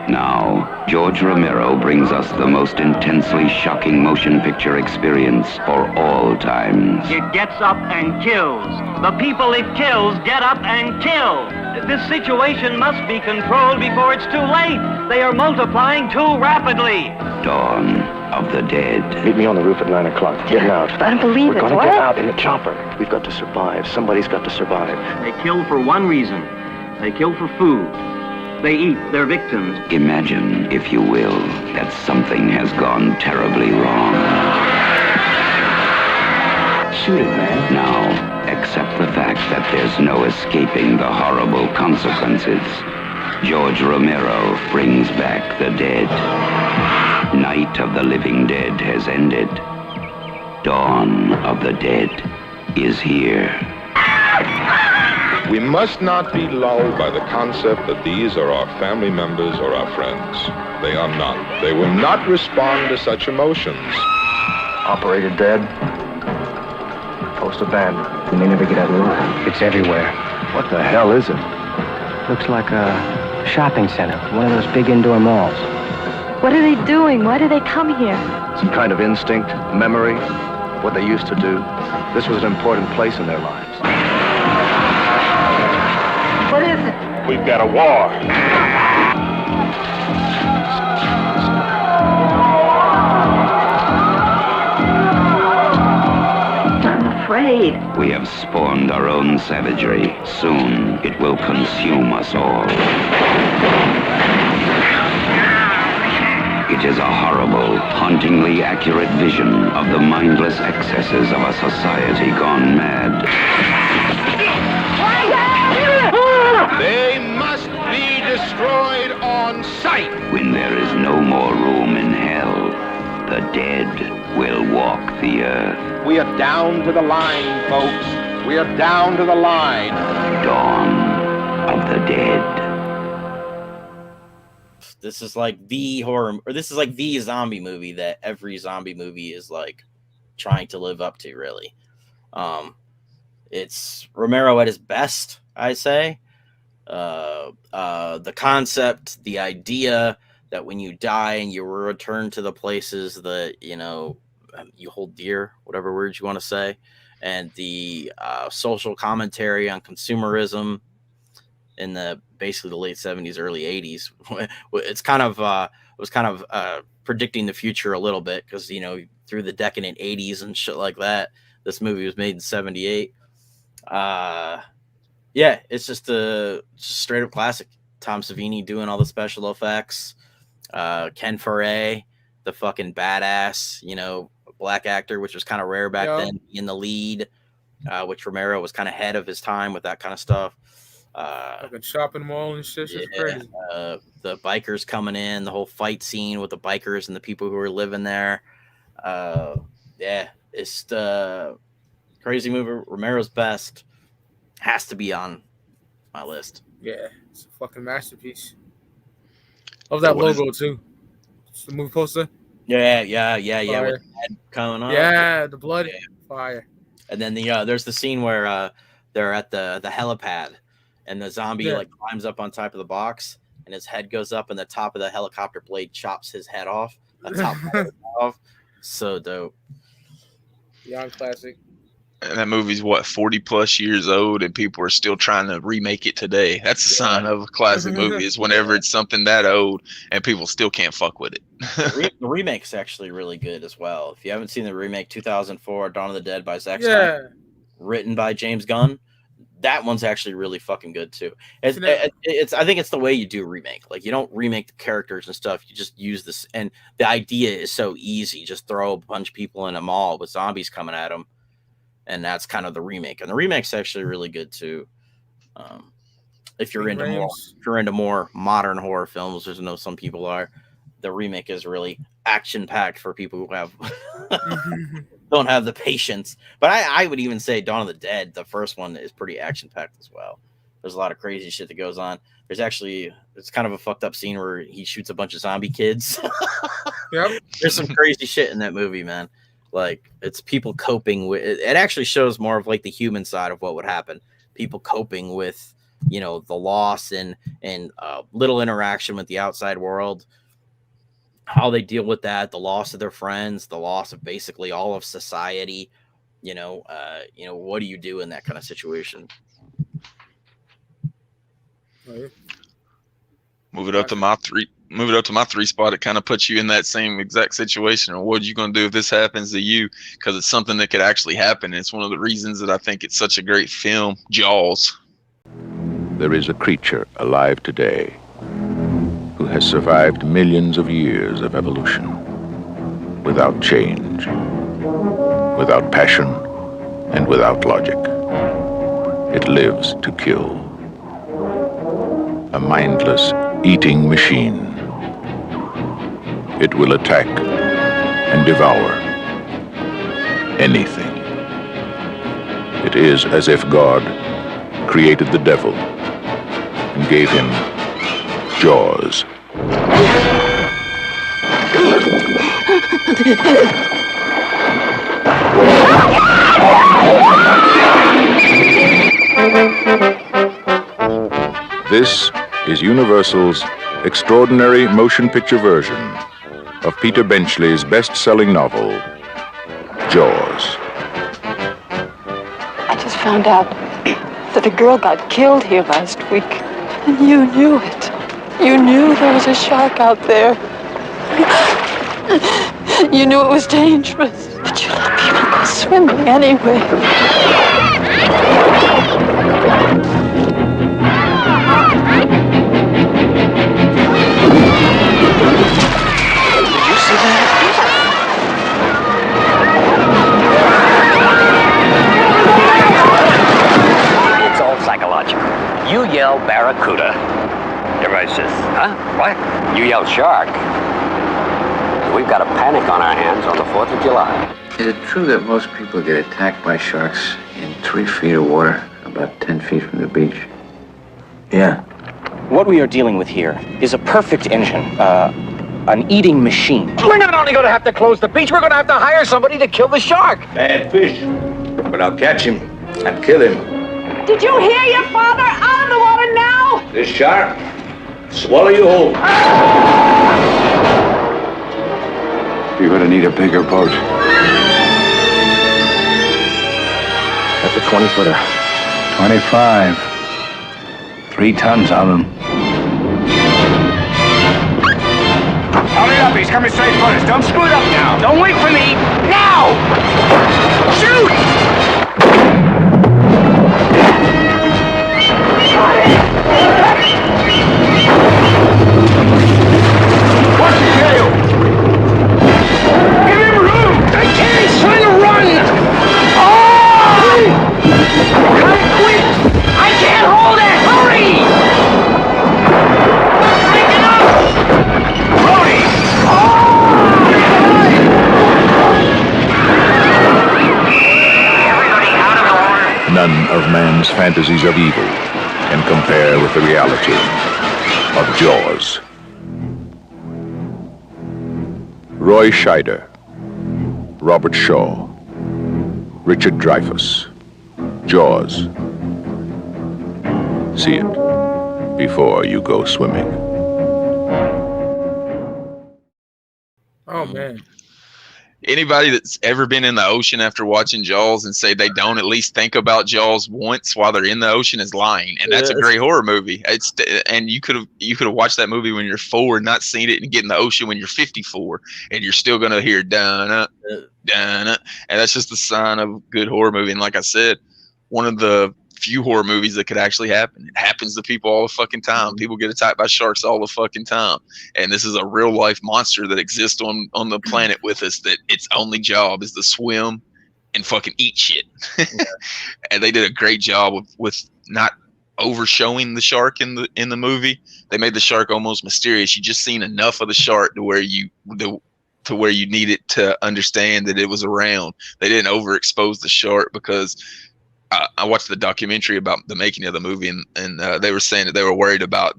Now, George Romero brings us the most intensely shocking motion picture experience for all times. It gets up and kills. The people it kills get up and kill. This situation must be controlled before it's too late. They are multiplying too rapidly. Dawn of the Dead. Meet me on the roof at 9 o'clock. Getting out. I don't believe We're it. gonna What? get out in the chopper. We've got to survive. Somebody's got to survive. They kill for one reason. They kill for food. They eat their victims. Imagine, if you will, that something has gone terribly wrong. Shoot it, man. Now, accept the fact that there's no escaping the horrible consequences. George Romero brings back the dead. Night of the Living Dead has ended. Dawn of the Dead is here. We must not be lulled by the concept that these are our family members or our friends. They are not. They will not respond to such emotions. Operator dead. Post abandoned. We may never get out of the room. It's everywhere. What the hell is it? Looks like a shopping center. One of those big indoor malls. What are they doing? Why do they come here? Some kind of instinct, memory, what they used to do. This was an important place in their lives. What is it? We've got a war. I'm afraid. We have spawned our own savagery. Soon, it will consume us all. It is a horrible, hauntingly accurate vision of the mindless excesses of a society gone mad. They must be destroyed on sight. When there is no more room in hell, the dead will walk the earth. We are down to the line, folks. We are down to the line. Dawn of the Dead. This is like the horror, or this is like the zombie movie that every zombie movie is like trying to live up to, really. It's Romero at his best, I say. The concept, the idea that when you die and you return to the places that, you know, you hold dear, whatever words you want to say, and the social commentary on consumerism in the basically the late 70s, early 80s. It's kind of was kind of predicting the future a little bit, because through the decadent 80s and shit like that. This movie was made in 78. Yeah, it's just a straight up classic. Tom Savini doing all the special effects. Ken Foray, the fucking badass, black actor, which was kind of rare back then, in the lead, which Romero was kind of ahead of his time with that kind of stuff. Like a shopping mall and shit. It's crazy. The bikers coming in, the whole fight scene with the bikers and the people who were living there. Yeah, it's the crazy movie. Romero's best has to be on my list. Yeah, it's a fucking masterpiece. Love that logo too. It's the movie poster. Yeah. With the head coming up. Yeah, the blood. Yeah. Fire. And then there's the scene where they're at the helipad, and the zombie like climbs up on top of the box, and his head goes up, and the top of the helicopter blade chops his head off. The top off. So dope. Young classic. And that movie's 40 plus years old, and people are still trying to remake it today. That's a sign of a classic movie, is whenever it's something that old and people still can't fuck with it. The remake's actually really good as well. If you haven't seen the remake, 2004 Dawn of the Dead by Zack Snyder, written by James Gunn, that one's actually really fucking good too. I think it's the way you do remake. Like, you don't remake the characters and stuff. You just use this, and the idea is so easy. Just throw a bunch of people in a mall with zombies coming at them. And that's kind of the remake, and the remake's actually really good too. If you're into more modern horror films, there's some people are. The remake is really action packed for people who have don't have the patience. But I would even say Dawn of the Dead, the first one, is pretty action packed as well. There's a lot of crazy shit that goes on. It's kind of a fucked up scene where he shoots a bunch of zombie kids. Yep. There's some crazy shit in that movie, man. Like, it's people coping with it. Actually shows more of like the human side of what would happen. People coping with, the loss and little interaction with the outside world, how they deal with that, the loss of their friends, the loss of basically all of society. What do you do in that kind of situation? Move it up to my three spot. It kind of puts you in that same exact situation. What are you going to do if this happens to you? Because it's something that could actually happen. It's one of the reasons that I think it's such a great film. Jaws. There is a creature alive today who has survived millions of years of evolution without change, without passion, and without logic. It lives to kill. A mindless eating machine. It will attack and devour anything. It is as if God created the devil and gave him jaws. This is Universal's extraordinary motion picture version of Peter Benchley's best-selling novel, Jaws. I just found out that a girl got killed here last week, and you knew it. You knew there was a shark out there. You knew it was dangerous, but you let people go swimming anyway. It's all psychological. You yell barracuda. Everybody says, huh? What? You yell shark. We've got a panic on our hands on the 4th of July. Is it true that most people get attacked by sharks in 3 feet of water, about 10 feet from the beach? Yeah. What we are dealing with here is a perfect engine, an eating machine. We're not only going to have to close the beach, we're going to have to hire somebody to kill the shark. Bad fish. But I'll catch him and kill him. Did you hear your father? Out of the water now! This shark, swallow you whole. You're gonna need a bigger boat. 20-footer. 25. 3 tons on him. Hurry up, he's coming straight for us. Don't screw it up now. Don't wait for me! Now! Shoot! What's the tail? Give him room! I can't, he's trying to run! Oh! Come quick! I can't hold it! Hurry! Break it up! Brody! None of man's fantasies of evil can compare with the reality of Jaws. Roy Scheider, Robert Shaw, Richard Dreyfuss, Jaws. See it before you go swimming. Oh man. Anybody that's ever been in the ocean after watching Jaws and say they don't at least think about Jaws once while they're in the ocean is lying. And that's a great horror movie. And you could have watched that movie when you're 4 and not seen it and get in the ocean when you're 54 and you're still gonna hear dun and that's just the sign of a good horror movie. And like I said, one of the few horror movies that could actually happen. It happens to people all the fucking time. People get attacked by sharks all the fucking time. And this is a real life monster that exists on the planet with us, that its only job is to swim and fucking eat shit. And they did a great job with not overshowing the shark in the movie. They made the shark almost mysterious. You just seen enough of the shark to where you needed to understand that it was around. They didn't overexpose the shark because I watched the documentary about the making of the movie, and they were saying that they were worried about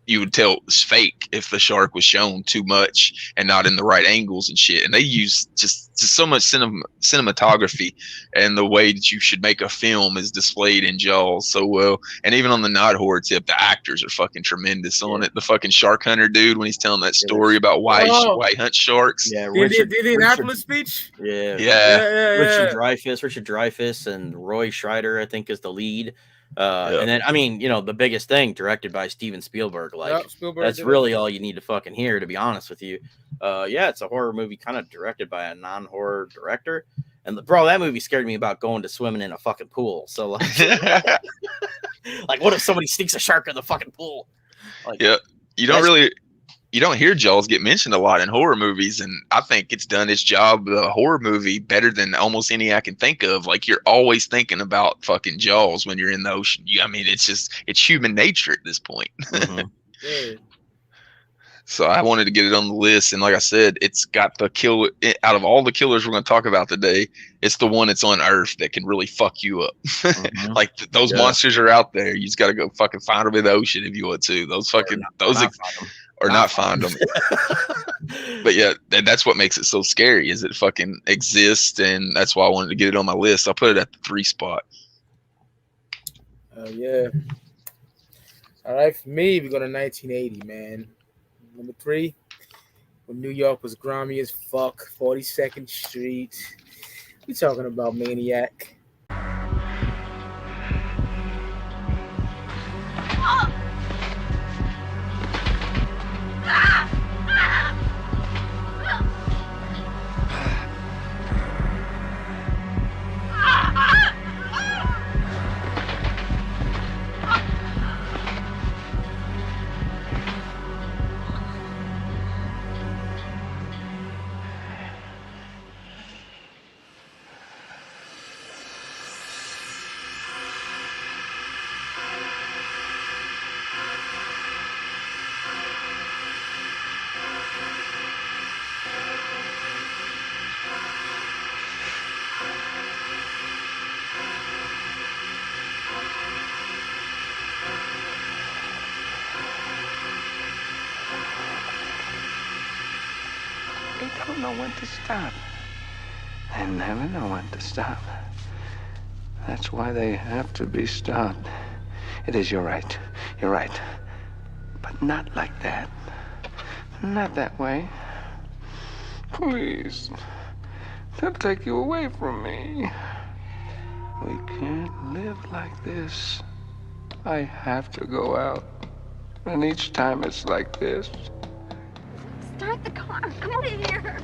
you would tell it was fake if the shark was shown too much and not in the right angles and shit. And they use just so much cinematography, and the way that you should make a film is displayed in Jaws so well. And even on the not horror tip, the actors are fucking tremendous on it. The fucking shark hunter dude, when he's telling that story about why he hunts sharks. Yeah, Did the Annapolis speech? Yeah. Yeah. Richard Dreyfuss and Roy Scheider, I think, is the lead. And then, I mean, the biggest thing, directed by Steven Spielberg. Like, Spielberg that's did really all you need to fucking hear, to be honest with you. It's a horror movie kind of directed by a non-horror director. And bro, that movie scared me about going to swimming in a fucking pool. So like, like what if somebody sneaks a shark in the fucking pool? Like, yeah, you don't hear Jaws get mentioned a lot in horror movies, and I think it's done its job, the horror movie, better than almost any I can think of. Like, you're always thinking about fucking Jaws when you're in the ocean. I mean, it's human nature at this point. Yeah. So I wanted to get it on the list, and like I said, it's got the kill out of all the killers we're going to talk about today. It's the one that's on Earth that can really fuck you up. Like those monsters are out there. You just got to go fucking find them in the ocean if you want to. Those fucking not find them. But yeah, that's what makes it so scary, is it fucking exists, and that's why I wanted to get it on my list. I'll put it at the 3 spot. Yeah. All right, for me, we go to 1980, man. Number 3, when New York was grimy as fuck, 42nd Street. We talking about Maniac. They don't know when to stop. They never know when to stop. That's why they have to be stopped. It is, you're right. You're right. But not like that. Not that way. Please. They'll take you away from me. We can't live like this. I have to go out. And each time it's like this. Start the car. Come out of here.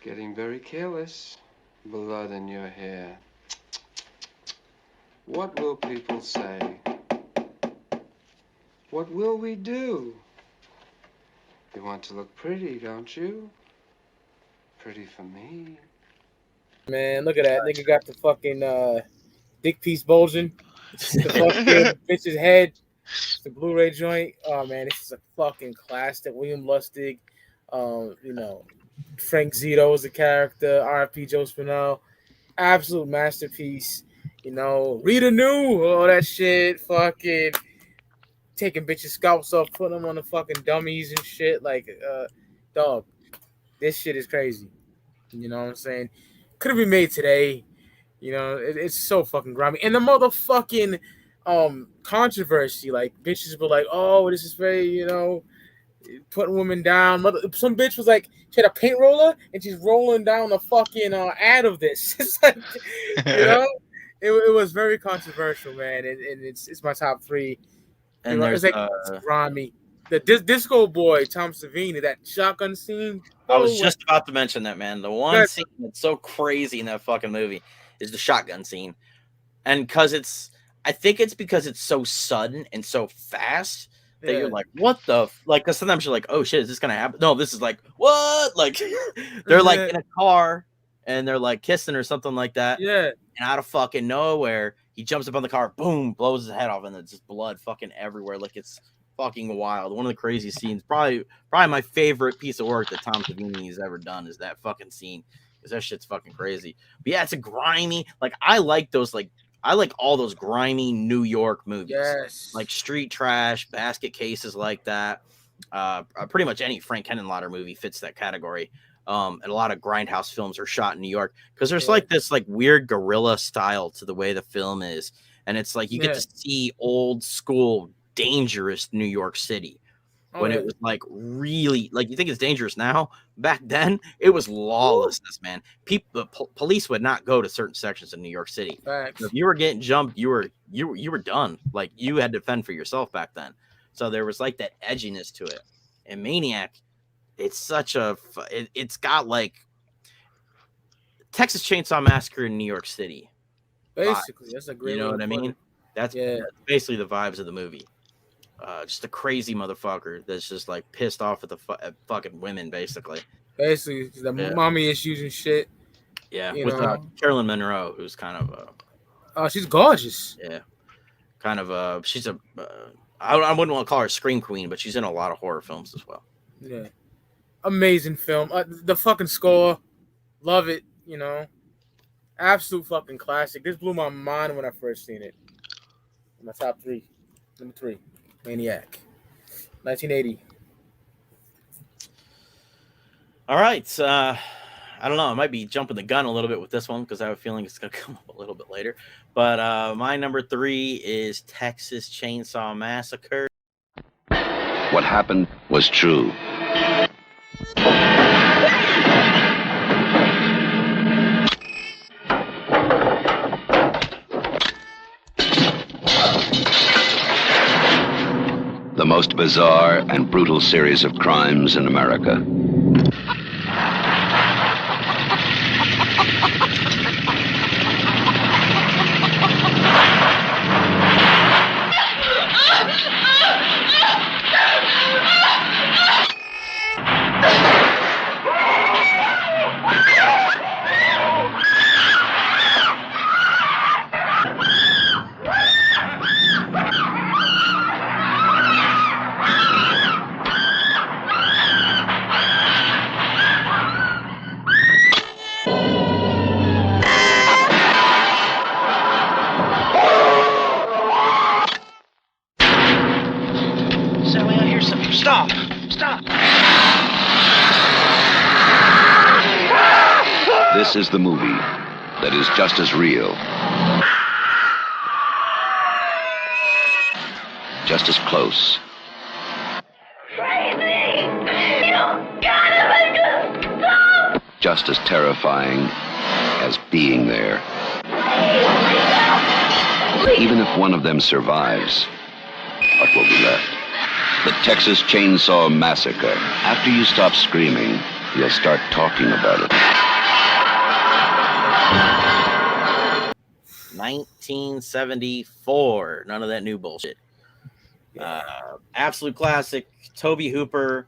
Getting very careless. Blood in your hair. What will people say? What will we do? You want to look pretty, don't you? Pretty for me. Man, look at that. Nigga got the fucking dick piece bulging. The fucking bitch's head. The Blu-ray joint. Oh man, this is a fucking classic. William Lustig. You know, Frank Zito was the character. R.I.P. Joe Spinell. Absolute masterpiece. You know, Rita New, all that shit. Fucking taking bitches' scalps off, putting them on the fucking dummies and shit. Like, dog, this shit is crazy. You know what I'm saying? Could have been made today. You know, it's so fucking grimy. And the motherfucking controversy, like bitches were like, oh, this is very, you know, putting women down. Some bitch was like, she had a paint roller and she's rolling down the fucking ad of this. It's like, you know, it was very controversial, man. And it's my top three. And you know, there's it's like it's grimy. The disco boy Tom Savini, that shotgun scene. I was just about to mention that, man. The one Good. scene that's so crazy in that fucking movie is the shotgun scene. And I think it's because it's so sudden and so fast that you're like, what the, like, because sometimes you're like, oh shit, is this gonna happen? No, this is like, what? Like, they're like in a car and they're like kissing or something like that. Yeah. And out of fucking nowhere, he jumps up on the car, boom, blows his head off, and there's just blood fucking everywhere. Like, it's fucking wild. One of the craziest scenes, probably my favorite piece of work that Tom Savini has ever done is that fucking scene, because that shit's fucking crazy. But yeah, it's a grimy, like, I like all those grimy New York movies. Yes. Like Street Trash, Basket Cases like that. Pretty much any Frank Henenlotter movie fits that category. And a lot of grindhouse films are shot in New York because there's like this like weird guerrilla style to the way the film is. And it's like you get to see old school dangerous New York City when it was like really, like, you think it's dangerous now. Back then it was lawlessness, man. The police would not go to certain sections of New York City. Facts. If you were getting jumped, you were done. Like, you had to fend for yourself back then. So there was like that edginess to it. And Maniac, it's such a it's got like Texas Chainsaw Massacre in New York City. Basically, that's a great. You know what I mean? That's basically the vibes of the movie. Just a crazy motherfucker that's just like pissed off at the fucking women, basically. Basically, the mommy issues and shit. Yeah, with Carolyn Monroe, who's kind of oh, she's gorgeous. Yeah, kind of she's a I wouldn't want to call her a scream queen, but she's in a lot of horror films as well. Yeah, amazing film. The fucking score, love it. You know, absolute fucking classic. This blew my mind when I first seen it. My top three, number 3. Maniac, 1980. All right. I don't know. I might be jumping the gun a little bit with this one because I have a feeling it's going to come up a little bit later. But my number 3 is Texas Chainsaw Massacre. What happened was true. The most bizarre and brutal series of crimes in America. This is the movie that is just as real, just as close, just as terrifying as being there. Even if one of them survives, what will be left? The Texas Chainsaw Massacre. After you stop screaming, you'll start talking about it. 1974. None of that new bullshit. Absolute classic. Tobe Hooper,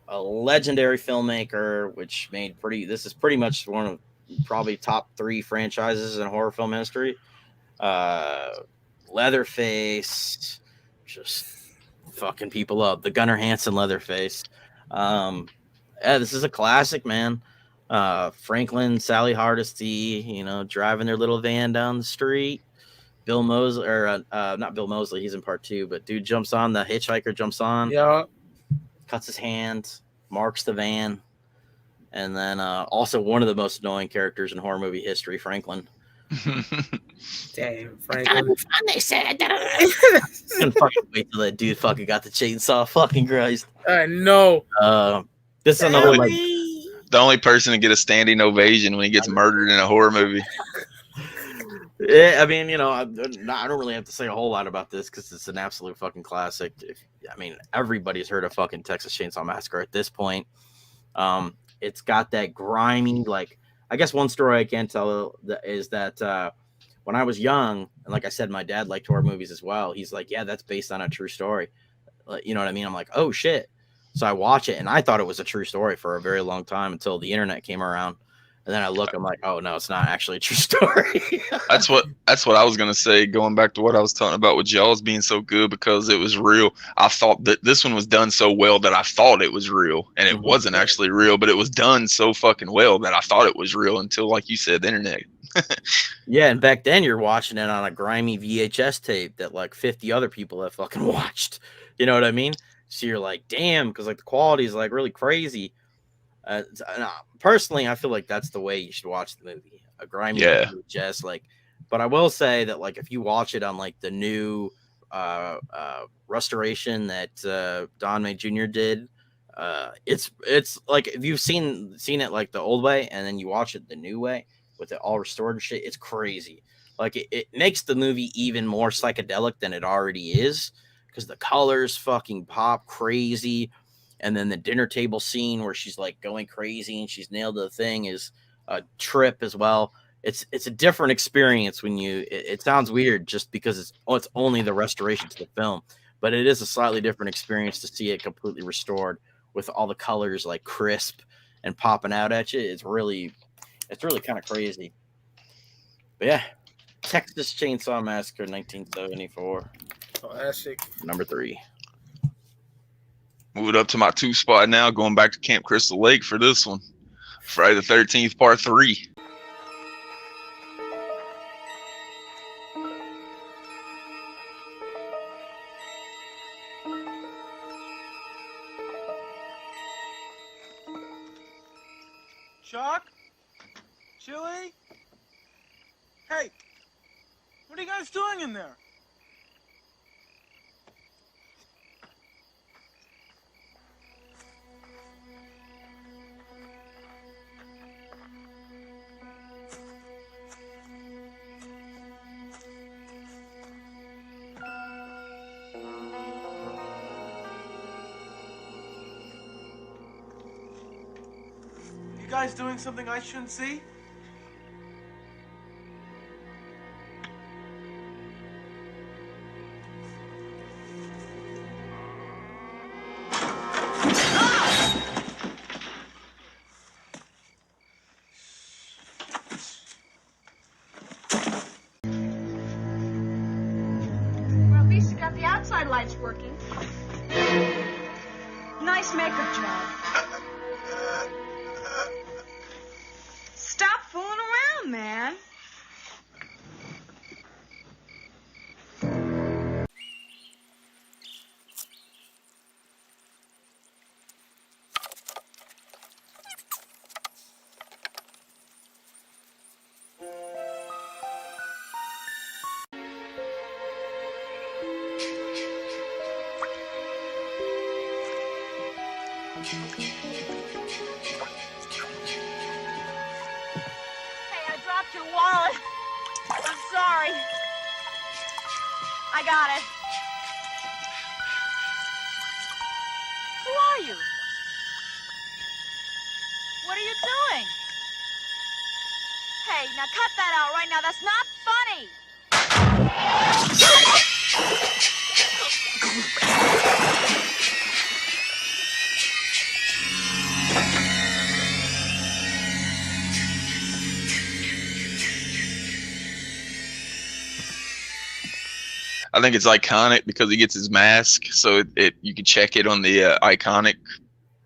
a legendary filmmaker, which made this is pretty much one of probably top 3 franchises in horror film history. Leatherface, just fucking people up. The Gunnar Hansen Leatherface. This is a classic, man. Franklin, Sally Hardesty, driving their little van down the street. Bill Mosley, or not Bill Mosley, he's in part 2, but dude jumps on, the hitchhiker jumps on, cuts his hand, marks the van, and then also one of the most annoying characters in horror movie history, Franklin. Damn, Franklin. They said couldn't fucking wait till that dude fucking got the chainsaw. Fucking Christ. I know. This is another the only person to get a standing ovation when he gets murdered in a horror movie. Yeah, I mean, I don't really have to say a whole lot about this because it's an absolute fucking classic. Everybody's heard of fucking Texas Chainsaw Massacre at this point. It's got that grimy, I guess one story I can tell is that when I was young, and like I said, my dad liked horror movies as well. He's like, yeah, that's based on a true story. You know what I mean? I'm like, oh shit. So I watch it, and I thought it was a true story for a very long time until the internet came around. And then I look, I'm like, oh no, it's not actually a true story. That's what I was gonna say. Going back to what I was talking about with Jaws being so good because it was real. I thought that this one was done so well that I thought it was real, and it wasn't actually real. But it was done so fucking well that I thought it was real until, like you said, the internet. Yeah, and back then you're watching it on a grimy VHS tape that like 50 other people have fucking watched. You know what I mean? So you're like, damn, because the quality is really crazy. Personally, I feel like that's the way you should watch the movie. A grimy VHS, but I will say that if you watch it on the new restoration that Don May Jr. did, it's if you've seen it the old way and then you watch it the new way with it all restored and shit, it's crazy. It makes the movie even more psychedelic than it already is because the colors fucking pop crazy. And then the dinner table scene where she's going crazy and she's nailed the thing is a trip as well. It's a different experience when it sounds weird just because it's only the restoration to the film, but it is a slightly different experience to see it completely restored with all the colors crisp and popping out at you. It's really kind of crazy. But yeah, Texas Chainsaw Massacre 1974. Classic. Number 3. Moving up to my 2 spot now, going back to Camp Crystal Lake for this one. Friday the 13th, part 3. Chuck? Chili? Hey, what are you guys doing in there? You guys doing something I shouldn't see? Well, at least you got the outside lights working. Nice makeup job. Stop fooling around, man. Hey, I dropped your wallet. I'm sorry. I got it. Who are you? What are you doing? Hey, now cut that out right now. That's not funny. I think it's iconic because he gets his mask, so it you can check it on the iconic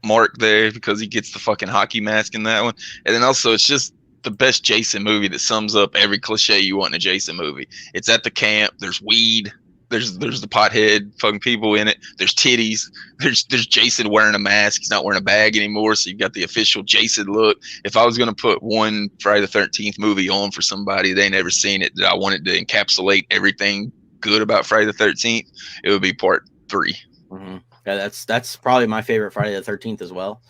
mark there because he gets the fucking hockey mask in that one. And then also it's just the best Jason movie that sums up every cliche you want in a Jason movie. It's at the camp, there's weed, there's the pothead fucking people in it, there's titties, there's Jason wearing a mask, he's not wearing a bag anymore, so you got the official Jason look. If I was gonna put one Friday the 13th movie on for somebody they never seen it, that I wanted to encapsulate everything good about Friday the 13th, it would be part 3. Mm-hmm. Yeah, that's probably my favorite Friday the 13th as well.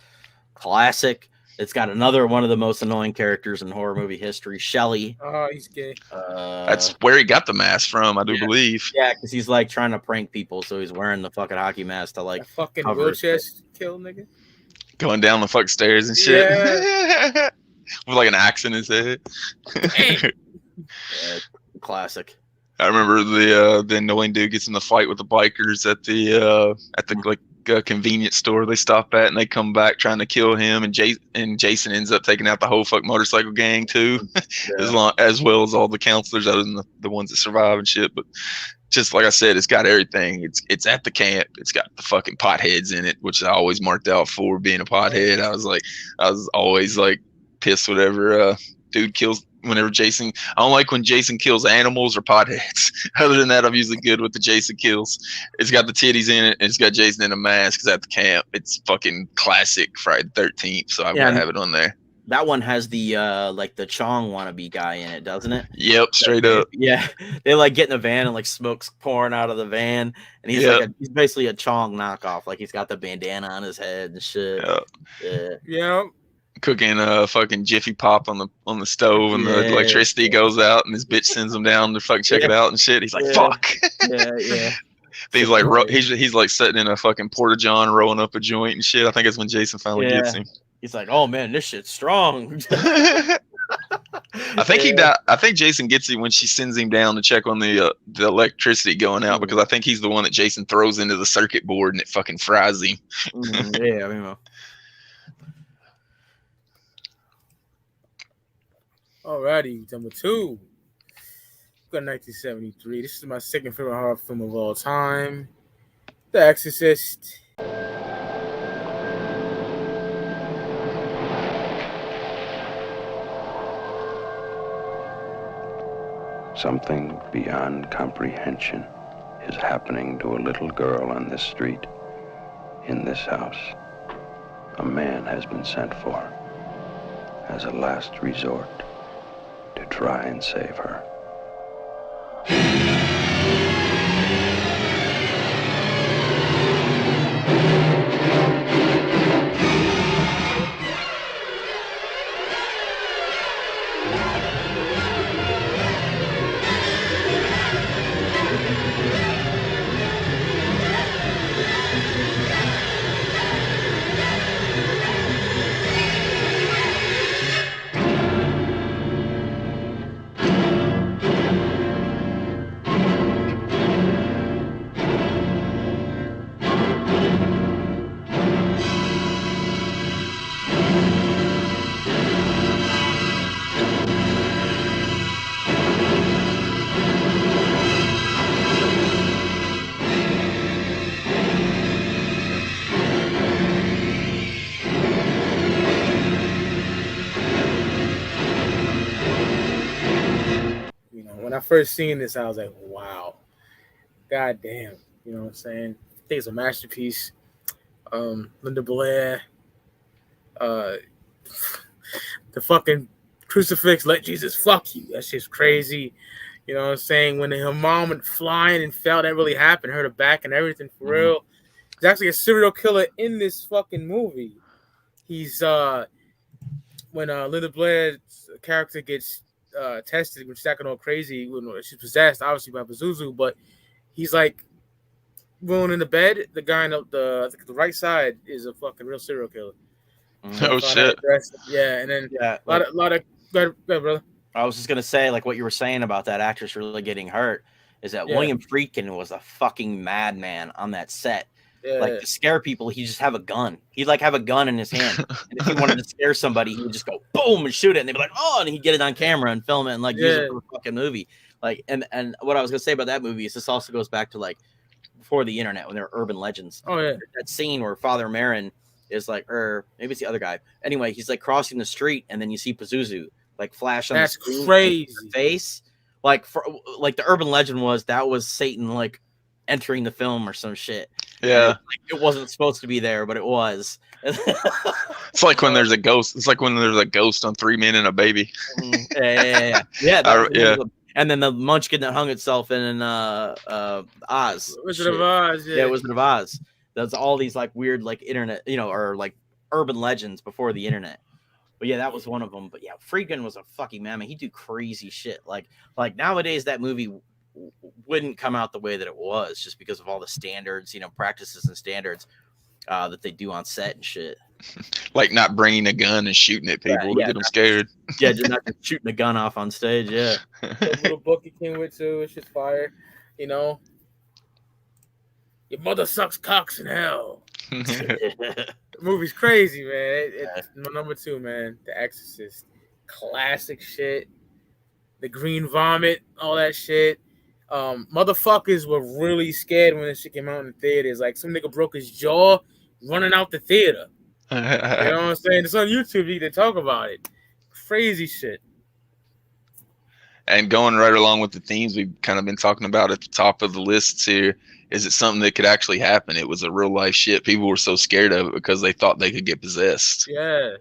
Classic. It's got another one of the most annoying characters in horror movie history, Shelly. Oh, he's gay. That's where he got the mask from, I do believe. Yeah, because he's like trying to prank people, so he's wearing the fucking hockey mask to like that fucking cover wheelchair his kill nigga. Going down the fucking stairs and shit. Yeah. With like an axe in his head. Yeah, classic. I remember the annoying dude gets in the fight with the bikers at the convenience store they stop at, and they come back trying to kill him, and Jason ends up taking out the whole fuck motorcycle gang too, as well as all the counselors other than the ones that survive and shit. But just like I said, it's got everything. It's at the camp. It's got the fucking potheads in it, which I always marked out for being a pothead. I was always like pissed whatever dude kills. Whenever Jason, I don't like when Jason kills animals or potheads. Other than that, I'm usually good with the Jason kills. It's got the titties in it, and it's got Jason in a mask. It's at the camp. It's fucking classic Friday the 13th, so I've got to have it on there. That one has the like the Chong wannabe guy in it, doesn't it? Yep, straight up. Yeah, they like get in the van and like smoke's pouring out of the van, and he's he's basically a Chong knockoff. Like he's got the bandana on his head and shit. Yeah. Cooking fucking Jiffy Pop on the stove, and the electricity goes out, and his bitch sends him down to fucking check it out and shit. He's like, "Fuck." He's like he's like sitting in a fucking porta john rolling up a joint and shit. I think it's when Jason finally gets him. He's like, "Oh man, this shit's strong." I think he died. I think Jason gets him when she sends him down to check on the electricity going out, because I think he's the one that Jason throws into the circuit board and it fucking fries him. Yeah, I mean. Alrighty, number 2. Got 1973. This is my second favorite horror film of all time. The Exorcist. Something beyond comprehension is happening to a little girl on this street, in this house. A man has been sent for as a last resort to try and save her. When I first seen this, I was like, wow. God damn. You know what I'm saying? I think it's a masterpiece. Linda Blair. The fucking crucifix, let Jesus fuck you. That shit's crazy. You know what I'm saying? When her mom went flying and fell, that really happened. Heard her back and everything for real. There's actually a serial killer in this fucking movie. He's when Linda Blair's character gets tested, which is acting all crazy when she's possessed, obviously by Pazuzu, but he's like rolling in the bed. The guy on the right side is a fucking real serial killer. Oh shit! Yeah, and then yeah, a lot of go ahead, brother. I was just gonna say, like what you were saying about that actress really getting hurt, is that William Friedkin was a fucking madman on that set. Yeah. Like to scare people, he'd just have a gun. He'd like have a gun in his hand, and if he wanted to scare somebody, he would just go boom and shoot it, and they'd be like, "Oh!" and he'd get it on camera and film it and like use it for a fucking movie. Like, and what I was gonna say about that movie is this also goes back to like before the internet when there were urban legends. Oh yeah, that scene where Father Marin is like, or maybe it's the other guy. Anyway, he's like crossing the street, and then you see Pazuzu like flash on the screen, crazy face. Like like the urban legend was that was Satan like entering the film or some shit. Yeah, it wasn't supposed to be there, but it was. It's like when there's a ghost. It's like when there's a ghost on 3 Men and a Baby. Yeah. And then the munchkin that hung itself in Oz. Wizard of Oz. Yeah, Wizard of Oz. That's all these like weird like internet, or like urban legends before the internet. But yeah, that was one of them. But yeah, Friedkin was a fucking mammoth. He'd do crazy shit. Like nowadays, that movie wouldn't come out the way that it was just because of all the standards, practices and standards that they do on set and shit. Like not bringing a gun and shooting at people to get them scared. Yeah, just not shooting a gun off on stage. Yeah. The little book he came with too. It's just fire. Your mother sucks cocks in hell. The movie's crazy, man. It's number 2, man. The Exorcist, classic shit. The green vomit, all that shit. Motherfuckers were really scared when this shit came out in the theaters. Like some nigga broke his jaw running out the theater. You know what I'm saying? It's on YouTube. You can talk about it. Crazy shit. And going right along with the themes we've kind of been talking about at the top of the lists here, is it something that could actually happen? It was a real life shit. People were so scared of it because they thought they could get possessed. Yeah.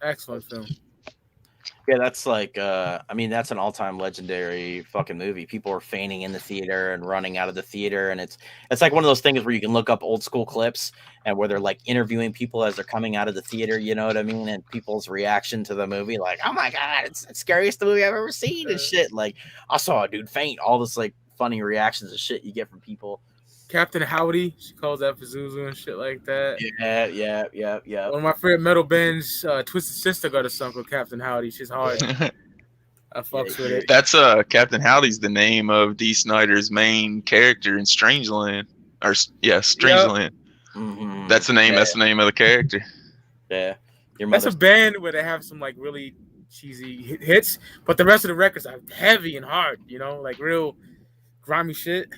Excellent film. Yeah, that's like, that's an all-time legendary fucking movie. People are fainting in the theater and running out of the theater, and it's like one of those things where you can look up old school clips and where they're like interviewing people as they're coming out of the theater, you know what I mean? And people's reaction to the movie, like, oh my god, it's the scariest movie I've ever seen and shit. Like, I saw a dude faint. All this like funny reactions and shit you get from people. Captain Howdy, she calls that Pazuzu and shit like that. Yeah. One of my favorite metal bands, Twisted Sister, got a song called Captain Howdy. She's hard. I fucks with it. That's Captain Howdy's the name of Dee Snider's main character in Strangeland. Strangeland. Mm-hmm. That's the name. Yeah. That's the name of the character. Yeah. That's a band where they have some like really cheesy hits, but the rest of the records are heavy and hard. Like real grimy shit.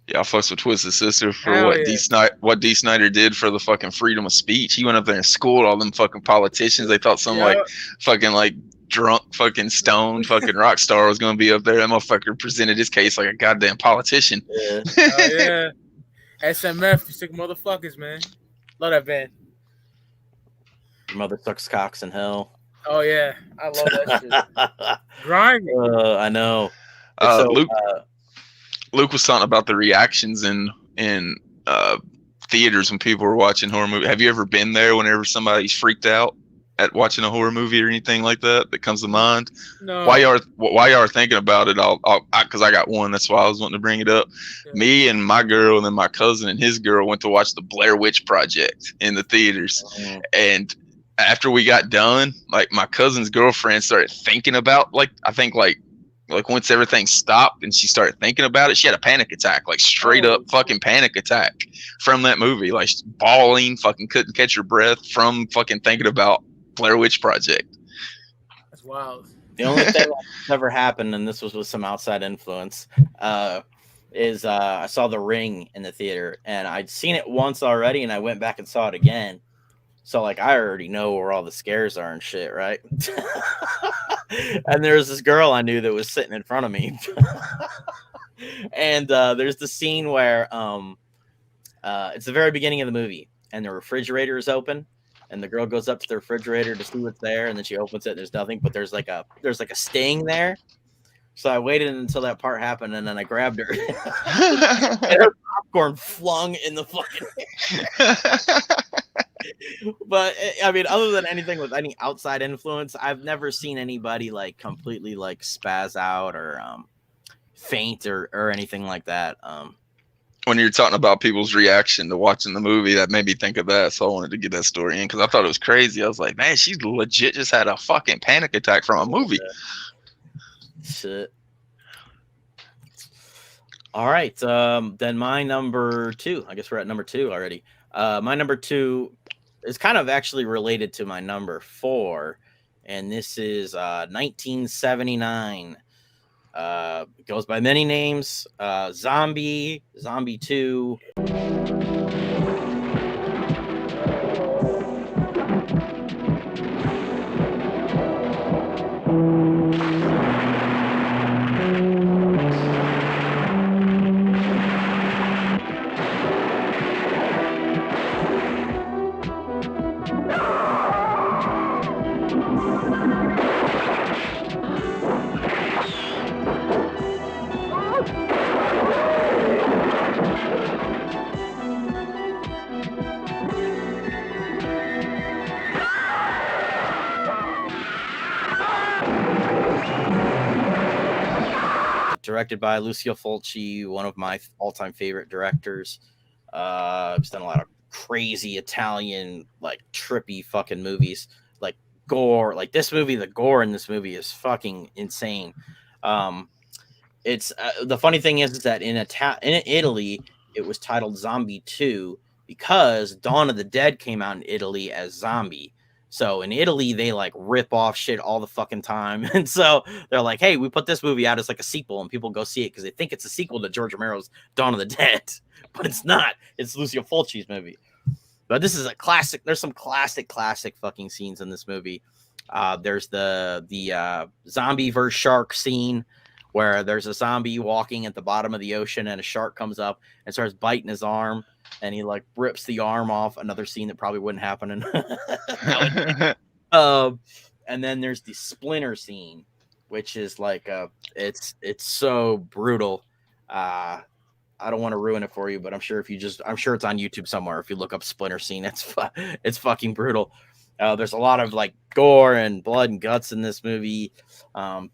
Yeah, I fucks with Twisted Sister for what Dee Snider did for the fucking freedom of speech. He went up there and schooled all them fucking politicians. They thought some like fucking like drunk fucking stoned fucking rock star was gonna be up there. That motherfucker presented his case like a goddamn politician. Yeah. Oh, yeah. SMF, you sick motherfuckers, man. Love that band. Your mother sucks cocks in hell. Oh yeah, I love that shit. Grimy. I know. Luke was talking about the reactions in theaters when people were watching horror movies. Have you ever been there whenever somebody's freaked out at watching a horror movie or anything like that comes to mind? No. While you are thinking about it, because I got one. That's why I was wanting to bring it up. Yeah. Me and my girl and then my cousin and his girl went to watch the Blair Witch Project in the theaters. Mm-hmm. And after we got done, like my cousin's girlfriend started thinking about like once everything stopped and she started thinking about it, she had a panic attack, like straight up fucking panic attack from that movie, like bawling, fucking couldn't catch her breath from fucking thinking about Blair Witch Project. That's wild. The only thing that's ever happened, and this was with some outside influence, is I saw The Ring in the theater, and I'd seen it once already, and I went back and saw it again. So like I already know where all the scares are and shit, right? And there was this girl I knew that was sitting in front of me. And there's the scene where it's the very beginning of the movie, and the refrigerator is open, and the girl goes up to the refrigerator to see what's there, and then she opens it and there's nothing, but there's like a sting there. So I waited until that part happened, and then I grabbed her. And her popcorn flung in the fucking. But I mean, other than anything with any outside influence, I've never seen anybody like completely like spaz out or faint or anything like that. When you're talking about people's reaction to watching the movie, that made me think of that. So I wanted to get that story in because I thought it was crazy. I was like, man, she's legit just had a fucking panic attack from a movie. Shit. All right. Then my number 2. I guess we're at number 2 already. My number 2 is kind of actually related to my number 4, and this is 1979. It goes by many names. Zombie 2. Directed by Lucio Fulci, one of my all-time favorite directors. He's done a lot of crazy Italian, like trippy fucking movies, like gore. Like this movie, the gore in this movie is fucking insane. It's the funny thing is that in Italy, it was titled Zombie 2 because Dawn of the Dead came out in Italy as Zombie. So in Italy, they like rip off shit all the fucking time. And so they're like, hey, we put this movie out as like a sequel and people go see it because they think it's a sequel to George Romero's Dawn of the Dead. But it's not. It's Lucio Fulci's movie. But this is a classic. There's some classic fucking scenes in this movie. There's the zombie versus shark scene where there's a zombie walking at the bottom of the ocean and a shark comes up and starts biting his arm. And he like rips the arm off. Another scene that probably wouldn't happen. And then there's the splinter scene, which is like it's so brutal. I don't want to ruin it for you, but I'm sure it's on YouTube somewhere. If you look up splinter scene, it's fucking brutal. There's a lot of like gore and blood and guts in this movie.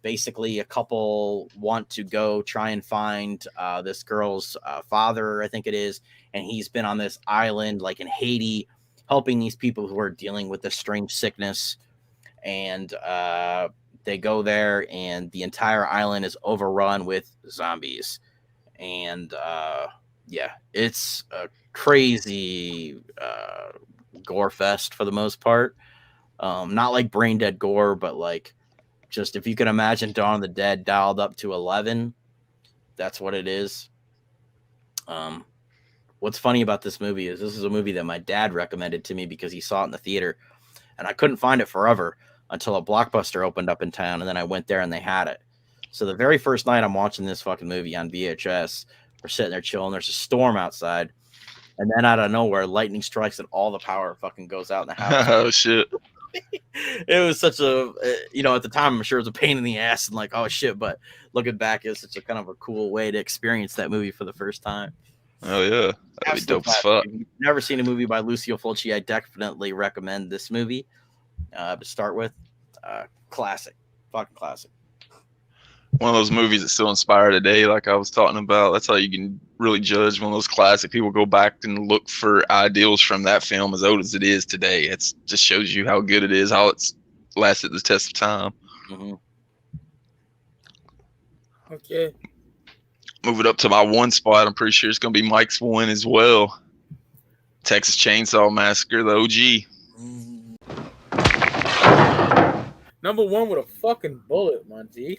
Basically, a couple want to go try and find this girl's father, I think it is. And he's been on this island, like in Haiti, helping these people who are dealing with this strange sickness. And they go there, and the entire island is overrun with zombies. And yeah, it's a crazy gore fest for the most part. Not like brain dead gore, but like just if you can imagine Dawn of the Dead dialed up to 11, that's what it is. What's funny about this movie is this is a movie that my dad recommended to me because he saw it in the theater, and I couldn't find it forever until a Blockbuster opened up in town, and then I went there and they had it. So the very first night I'm watching this fucking movie on VHS, we're sitting there chilling. There's a storm outside, and then out of nowhere, lightning strikes and all the power fucking goes out in the house. Oh shit! It was such a, at the time I'm sure it was a pain in the ass and like, oh shit. But looking back, it's such a kind of a cool way to experience that movie for the first time. Oh yeah, that'd be dope as fuck. If you've never seen a movie by Lucio Fulci, I definitely recommend this movie. To start with, classic, fucking classic. One of those movies that still inspire today, like I was talking about. That's how you can really judge one of those classic. People go back and look for ideals from that film as old as it is today. It just shows you how good it is, how it's lasted the test of time. Mm-hmm. Okay. Move it up to my 1 spot. I'm pretty sure it's going to be Mike's 1 as well. Texas Chainsaw Massacre, the OG. Number 1 with a fucking bullet, my G.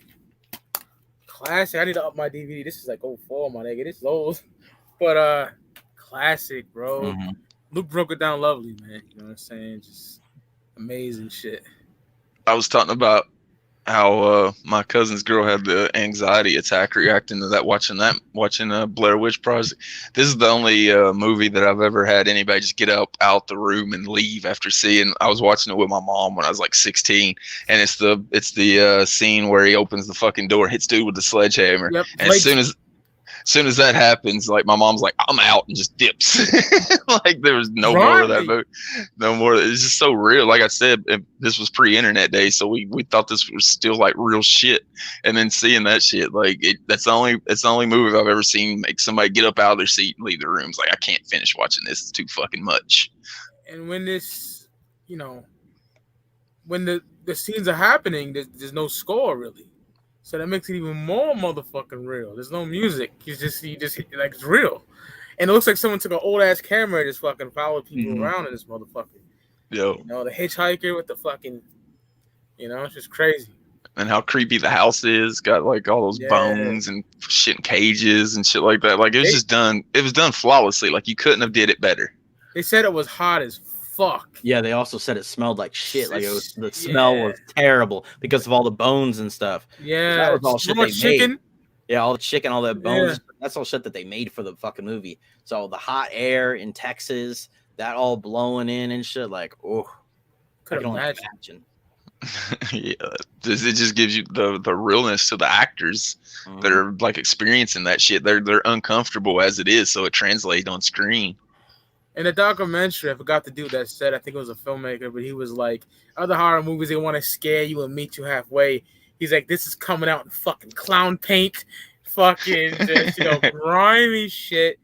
Classic. I need to up my DVD. This is like 04, my nigga. This is old. But classic, bro. Mm-hmm. Luke broke it down lovely, man. You know what I'm saying? Just amazing shit. I was talking about how my cousin's girl had the anxiety attack reacting to that, watching Blair Witch Project. This is the only movie that I've ever had anybody just get up out the room and leave after seeing. I was watching it with my mom when I was like 16, and it's the scene where he opens the fucking door, hits dude with the sledgehammer, and as soon as that happens, like my mom's like, I'm out, and just dips. Like there was no more of that movie. No more. It's just so real. Like I said, this was pre-internet days, so we thought this was still like real shit. And then seeing that shit, like it's the only movie I've ever seen make somebody get up out of their seat and leave the room. It's like I can't finish watching this. It's too fucking much. And when this, when the scenes are happening, there's no score really. So that makes it even more motherfucking real. There's no music. He just like it's real. And it looks like someone took an old ass camera and just fucking followed people around in this motherfucker. Yo. The hitchhiker with the fucking, it's just crazy. And how creepy the house is. Got like all those bones and shit in cages and shit like that. Like it was done flawlessly. Like you couldn't have did it better. They said it was hot as fuck. Yeah, they also said it smelled like shit. Like the smell was terrible because of all the bones and stuff. Yeah, that was all shit they chicken. made. Yeah, all the chicken, all that bones. Yeah. That's all shit that they made for the fucking movie. So the hot air in Texas, that all blowing in and shit. Like, oh, could imagine. Yeah, it just gives you the realness to the actors that are like experiencing that shit. They're uncomfortable as it is, so it translates on screen. In the documentary, I forgot the dude that said, I think it was a filmmaker, but he was like, other horror movies, they want to scare you and meet you halfway. He's like, this is coming out in fucking clown paint, fucking just, grimy shit.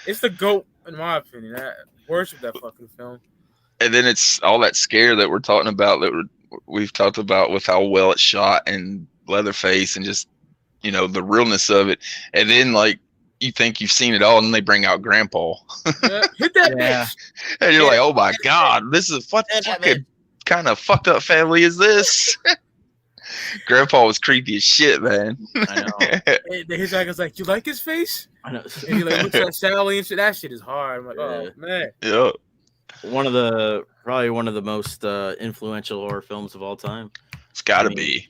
It's the GOAT, in my opinion. I worship that fucking film. And then it's all that scare that we're talking about, that we've talked about with how well it's shot and Leatherface and just, the realness of it. And then, like, you think you've seen it all, and they bring out Grandpa. Hit that bitch. And you're like, oh my God, this is what fucking kind of fucked up family is this? Grandpa was creepy as shit, man. I know. The hitchhiker's like, you like his face? I know. And he like looks at Sally and shit. That shit is hard. I'm like, oh man. Yeah. Probably one of the most influential horror films of all time. It's got to be.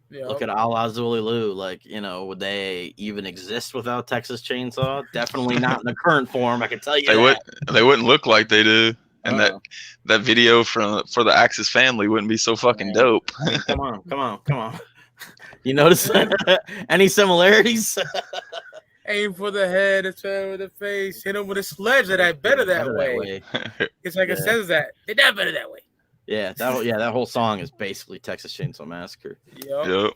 Yeah. Look at A La Zululu. Like, would they even exist without Texas Chainsaw? Definitely not in the current form. I can tell you they wouldn't look like they do. And that video for the Axis family wouldn't be so fucking dope. Come on. You notice any similarities? Aim for the head, aim with the face, hit him with a sledge. That better that way. It's like it says that. It that better that way. Yeah, that whole song is basically Texas Chainsaw Massacre. Yep.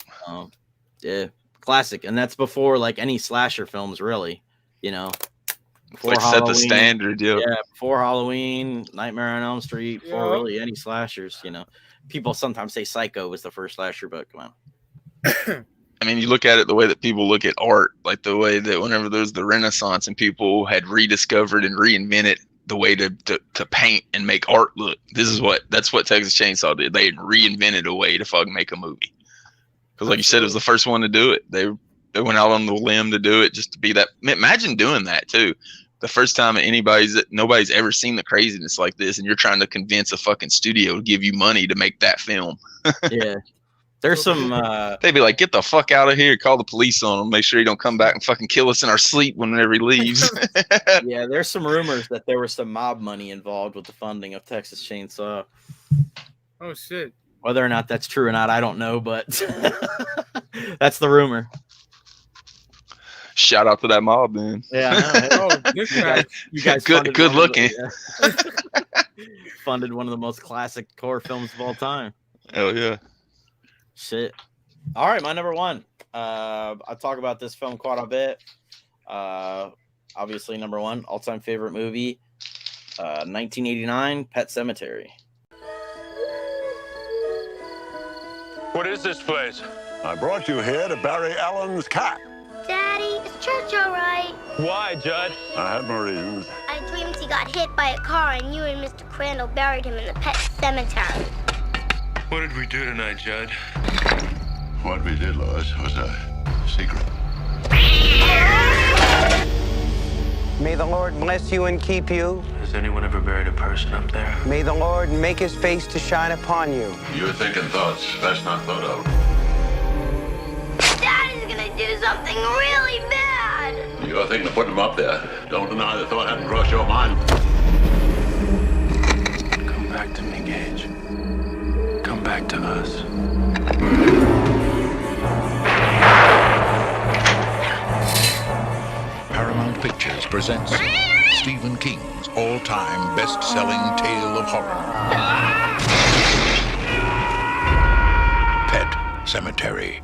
Yeah, classic, and that's before like any slasher films, really. Before like set the standard. Yeah, before Halloween, Nightmare on Elm Street, before really any slashers. People sometimes say Psycho was the first slasher, but come on. I mean, you look at it the way that people look at art, like the way that whenever there's the Renaissance and people had rediscovered and reinvented the way to paint and make art look. That's what Texas Chainsaw did. They reinvented a way to fucking make a movie. Because like you said, it was the first one to do it. They went out on the limb to do it just to be that. Imagine doing that too. The first time nobody's ever seen the craziness like this, and you're trying to convince a fucking studio to give you money to make that film. Yeah. There's some. They'd be like, "Get the fuck out of here! Call the police on him. Make sure he don't come back and fucking kill us in our sleep whenever he leaves." Yeah, there's some rumors that there was some mob money involved with the funding of Texas Chainsaw. Oh shit! Whether or not that's true or not, I don't know, but that's the rumor. Shout out to that mob, man. Yeah, I know. You guys good looking. Funded one of the most classic horror films of all time. Hell yeah. Shit. All right, my number one. I talk about this film quite a bit. Obviously, number one, all-time favorite movie, 1989, Pet Sematary. What is this place? I brought you here to bury Alan's cat. Daddy, is church all right? Why, Judd? I have my reasons. I dreamed he got hit by a car and you and Mr. Crandall buried him in the pet cemetery. What did we do tonight, Judd? What we did, Lois, was a secret. May the Lord bless you and keep you. Has anyone ever buried a person up there? May the Lord make his face to shine upon you. You're thinking thoughts best not thought of. do something really bad. You're thinking of putting him up there. Don't deny the thought hadn't crossed your mind. Come back to me, Gage. Come back to us. Paramount Pictures presents Stephen King's all-time best-selling tale of horror. Pet Cemetery.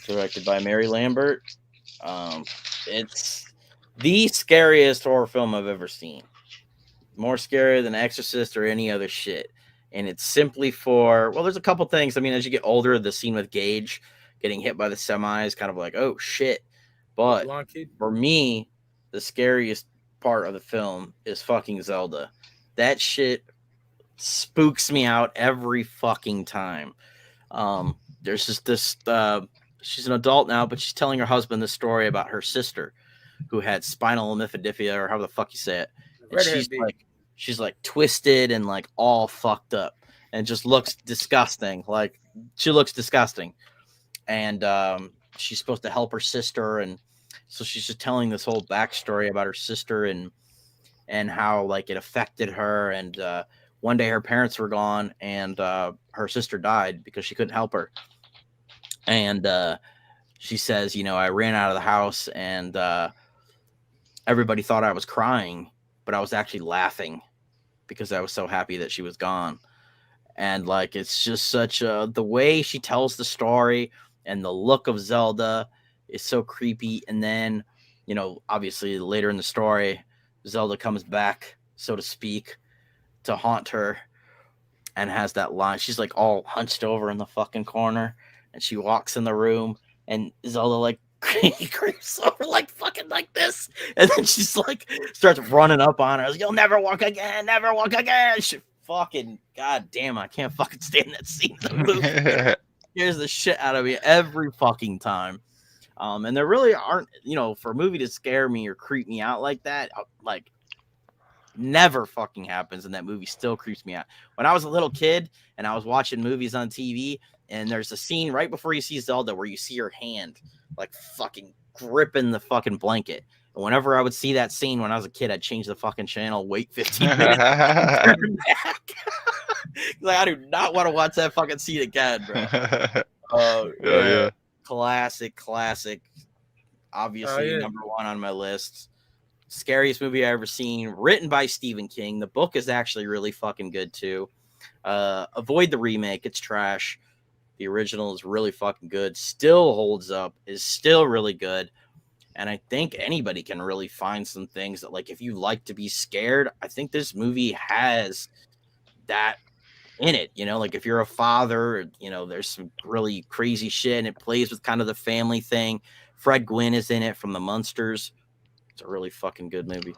Directed by Mary Lambert. It's the scariest horror film I've ever seen. More scary than Exorcist or any other shit. And it's simply for, well, there's a couple things. I mean, as you get older, the scene with Gage getting hit by the semi is kind of like, oh shit. But for me, the scariest part of the film is fucking Zelda. That shit spooks me out every fucking time. There's just this, she's an adult now, but she's telling her husband this story about her sister who had spinal lymphedema, or however the fuck you say it. And she's like twisted and like all fucked up and just looks disgusting. Like she looks disgusting. And she's supposed to help her sister. And so she's just telling this whole backstory about her sister and how like it affected her. And one day her parents were gone and her sister died because she couldn't help her. And she says, you know, I ran out of the house and everybody thought I was crying, but I was actually laughing because I was so happy that she was gone. And like, it's just such the way she tells the story and the look of Zelda is so creepy. And then, you know, obviously later in the story, Zelda comes back, so to speak, to haunt her and has that line. She's like all hunched over in the fucking corner and she walks in the room and Zelda like creeps over like fucking like this. And then she's like starts running up on her. You'll never walk again, never walk again. She fucking, god damn, I can't fucking stand that scene in the movie. Scares the shit out of me every fucking time. And there really aren't, you know, for a movie to scare me or creep me out like that, like never fucking happens. And that movie still creeps me out. When I was a little kid and I was watching movies on TV, and there's a scene right before you see Zelda where you see her hand like fucking gripping the fucking blanket. And whenever I would see that scene when I was a kid, I'd change the fucking channel, wait 15 minutes, turn back. Like, I do not want to watch that fucking scene again, bro. Yeah. Classic. Obviously, number one on my list. Scariest movie I ever seen. Written by Stephen King. The book is actually really fucking good too. Avoid the remake. It's trash. The original is really fucking good. Still holds up. Is still really good. And I think anybody can really find some things that, like, if you like to be scared, I think this movie has that in it. You know, like if you're a father, you know, there's some really crazy shit and it plays with kind of the family thing. Fred Gwynn is in it from the Munsters. It's a really fucking good movie.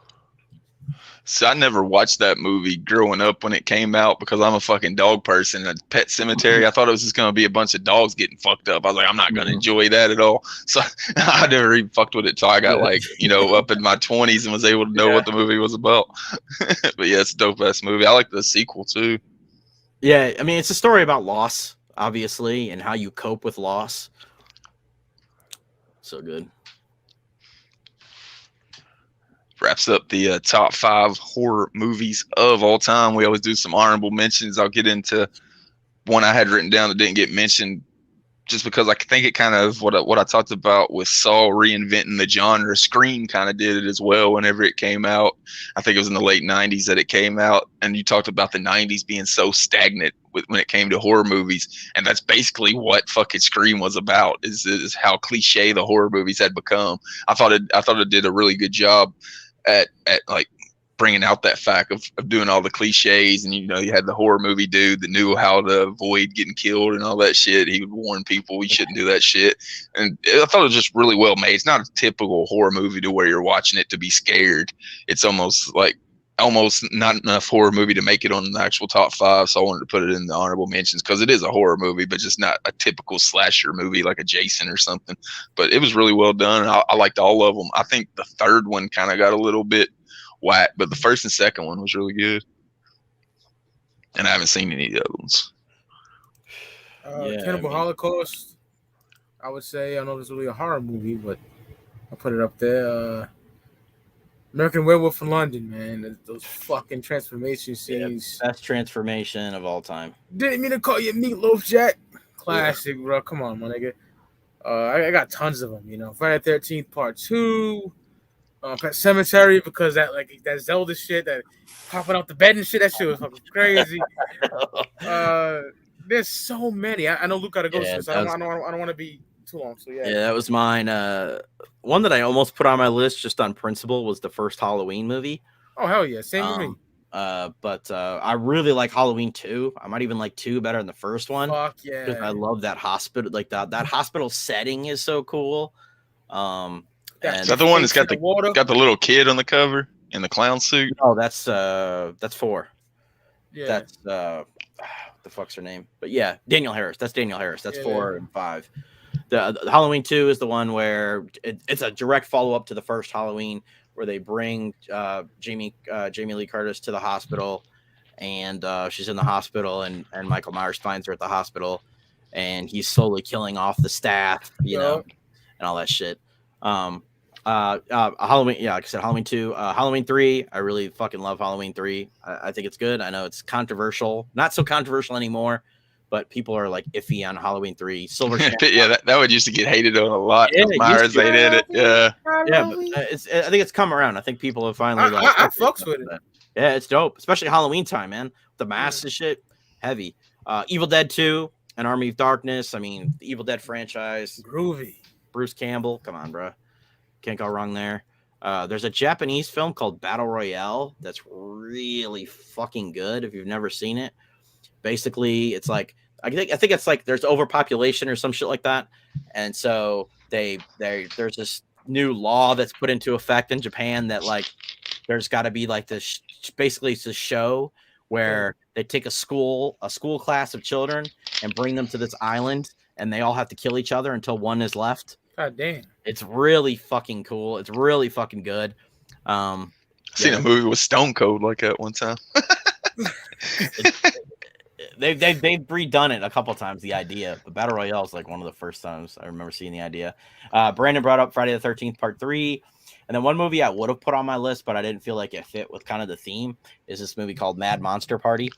So I never watched that movie growing up when it came out because I'm a fucking dog person. A Pet Cemetery, I thought it was just going to be a bunch of dogs getting fucked up. I was like, I'm not going to enjoy that at all. So I never even fucked with it till I got like, you know, up in my 20s and was able to know what the movie was about. But yeah, it's a dope ass movie. I like the sequel too. Yeah, I mean, it's a story about loss, obviously, and how you cope with loss. So good. Wraps up the top 5 horror movies of all time. We always do some honorable mentions. I'll get into one I had written down that didn't get mentioned just because I think it kind of what I talked about with Saw reinventing the genre. Scream kind of did it as well whenever it came out. I think it was in the late 90s that it came out. And you talked about the 90s being so stagnant when it came to horror movies. And that's basically what fucking Scream was about, is how cliche the horror movies had become. I thought it did a really good job at like bringing out that fact of doing all the cliches. And, you know, you had the horror movie dude that knew how to avoid getting killed and all that shit. He would warn people you shouldn't do that shit. And I thought it was just really well made. It's not a typical horror movie to where you're watching it to be scared. It's almost not enough horror movie to make it on the actual top 5. So I wanted to put it in the honorable mentions because it is a horror movie, but just not a typical slasher movie like a Jason or something. But it was really well done. I liked all of them. I think the third one kind of got a little bit whack, but the first and second one was really good. And I haven't seen any of the other ones. Cannibal Holocaust. I would say. I don't know if it's really a horror movie, but I'll put it up there. American Werewolf in London, man. Those fucking transformation scenes. Best transformation of all time. Didn't mean to call you Meatloaf Jack. Classic, bro. Come on, my nigga. I got tons of them, you know. Friday the 13th Part 2. Pet Cemetery, because that Zelda shit, that popping out the bed and shit, that shit was fucking crazy. There's so many. I know Luke got to go, so I don't want to be too long. So yeah, that was mine. One that I almost put on my list just on principle was the first Halloween movie. Oh hell yeah, same with me. But I really like Halloween 2. I might even like 2 better than the first one. Fuck yeah, because I love that hospital. Like that hospital setting is so cool. Is that the one that's got the little kid on the cover in the clown suit? Oh, that's 4. Yeah, that's the fuck's her name? But yeah, Daniel Harris. That's Daniel Harris. That's 4 and 5. The Halloween 2 is the one where it's a direct follow up to the first Halloween, where they bring Jamie Lee Curtis to the hospital, and she's in the hospital, and Michael Myers finds her at the hospital, and he's slowly killing off the staff, you know, and all that shit. Halloween, like I said, Halloween 2, Halloween 3. I really fucking love Halloween 3. I think it's good. I know it's controversial, not so controversial anymore, but people are like iffy on Halloween 3. Silver yeah, that one used to get hated on a lot. Myers, they did it. Yeah, but I think it's come around. I think people have finally I fucks with it. Yeah, it's dope, especially Halloween time, man. The masks and shit, heavy. Evil Dead 2 and Army of Darkness. I mean, the Evil Dead franchise, groovy. Bruce Campbell, come on, bro. Can't go wrong there. There's a Japanese film called Battle Royale that's really fucking good if you've never seen it. Basically, it's like I think it's like there's overpopulation or some shit like that, and so there's this new law that's put into effect in Japan that like there's got to be like this. Basically, it's a show where they take a school class of children and bring them to this island, and they all have to kill each other until one is left. God damn. It's really fucking cool. It's really fucking good. Seen a movie with Stone Cold like that one time. They've redone it a couple times, the idea. But Battle Royale is like one of the first times I remember seeing the idea. Brandon brought up Friday the 13th Part 3. And then one movie I would have put on my list, but I didn't feel like it fit with kind of the theme, is this movie called Mad Monster Party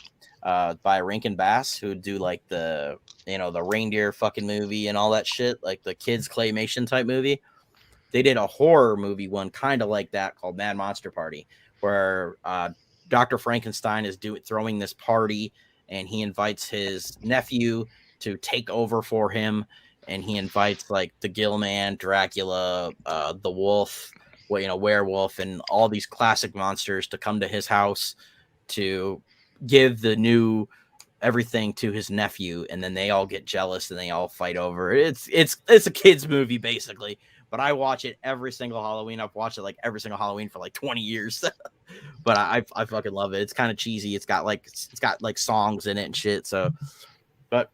by Rankin Bass, who do like the reindeer fucking movie and all that shit, like the kids claymation type movie. They did a horror movie one kind of like that called Mad Monster Party, where Dr. Frankenstein is throwing this party, and he invites his nephew to take over for him, and he invites like the Gill Man, Dracula, the Wolf, Werewolf, and all these classic monsters to come to his house to give the new everything to his nephew, and then they all get jealous and they all fight over it. It's a kids movie basically, but I watch it every single Halloween. I've watched it like every single Halloween for like 20 years. But I fucking love it. It's kind of cheesy. It's got like songs in it and shit. So, but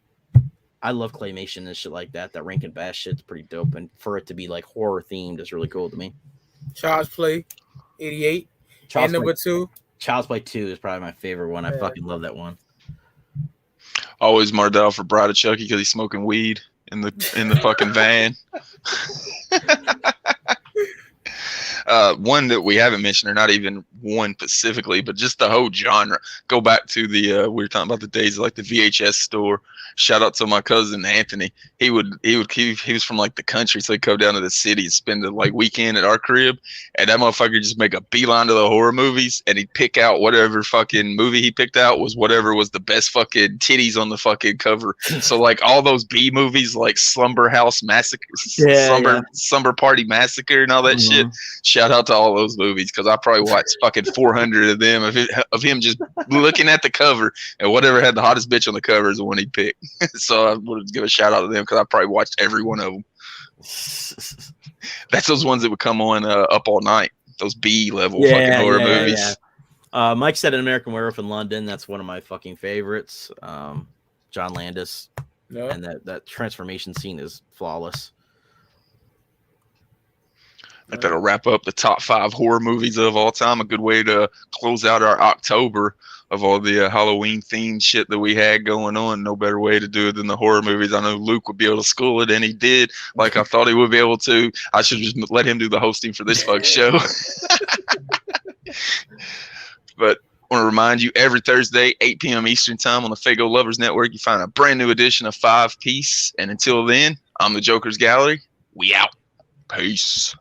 I love claymation and shit like that. That Rankin Bass shit's pretty dope, and for it to be like horror themed is really cool to me. Child's Play 88 and number 2. Child's Play 2 is probably my favorite one. I fucking love that one. Always marked out for Bride of Chucky because he's smoking weed in the fucking van. One that we haven't mentioned, or not even one specifically, but just the whole genre. Go back to the we were talking about the days of like the VHS store. Shout out to my cousin Anthony. He was from like the country, so he'd come down to the city and spend the like weekend at our crib, and that motherfucker just make a beeline to the horror movies, and he'd pick out whatever fucking movie he picked out was whatever was the best fucking titties on the fucking cover. So like all those B movies like Slumber House Massacre, Slumber Party Massacre, and all that shit. Shout out to all those movies, because I probably watched fucking 400 of them of him just looking at the cover, and whatever had the hottest bitch on the cover is the one he picked. So I would give a shout out to them because I probably watched every one of them. That's those ones that would come on up all night. Those B level fucking horror movies. Yeah. Mike said An American Werewolf in London. That's one of my fucking favorites. John Landis, and that transformation scene is flawless. I think that'll wrap up the top 5 horror movies of all time. A good way to close out our October of all the Halloween themed shit that we had going on. No better way to do it than the horror movies. I know Luke would be able to school it, and he did, like I thought he would be able to. I should just let him do the hosting for this fuck show. But I want to remind you, every Thursday, 8 p.m. Eastern Time on the Faygo Lovers Network, you find a brand new edition of 5 Piece. And until then, I'm the Joker's Gallery. We out. Peace.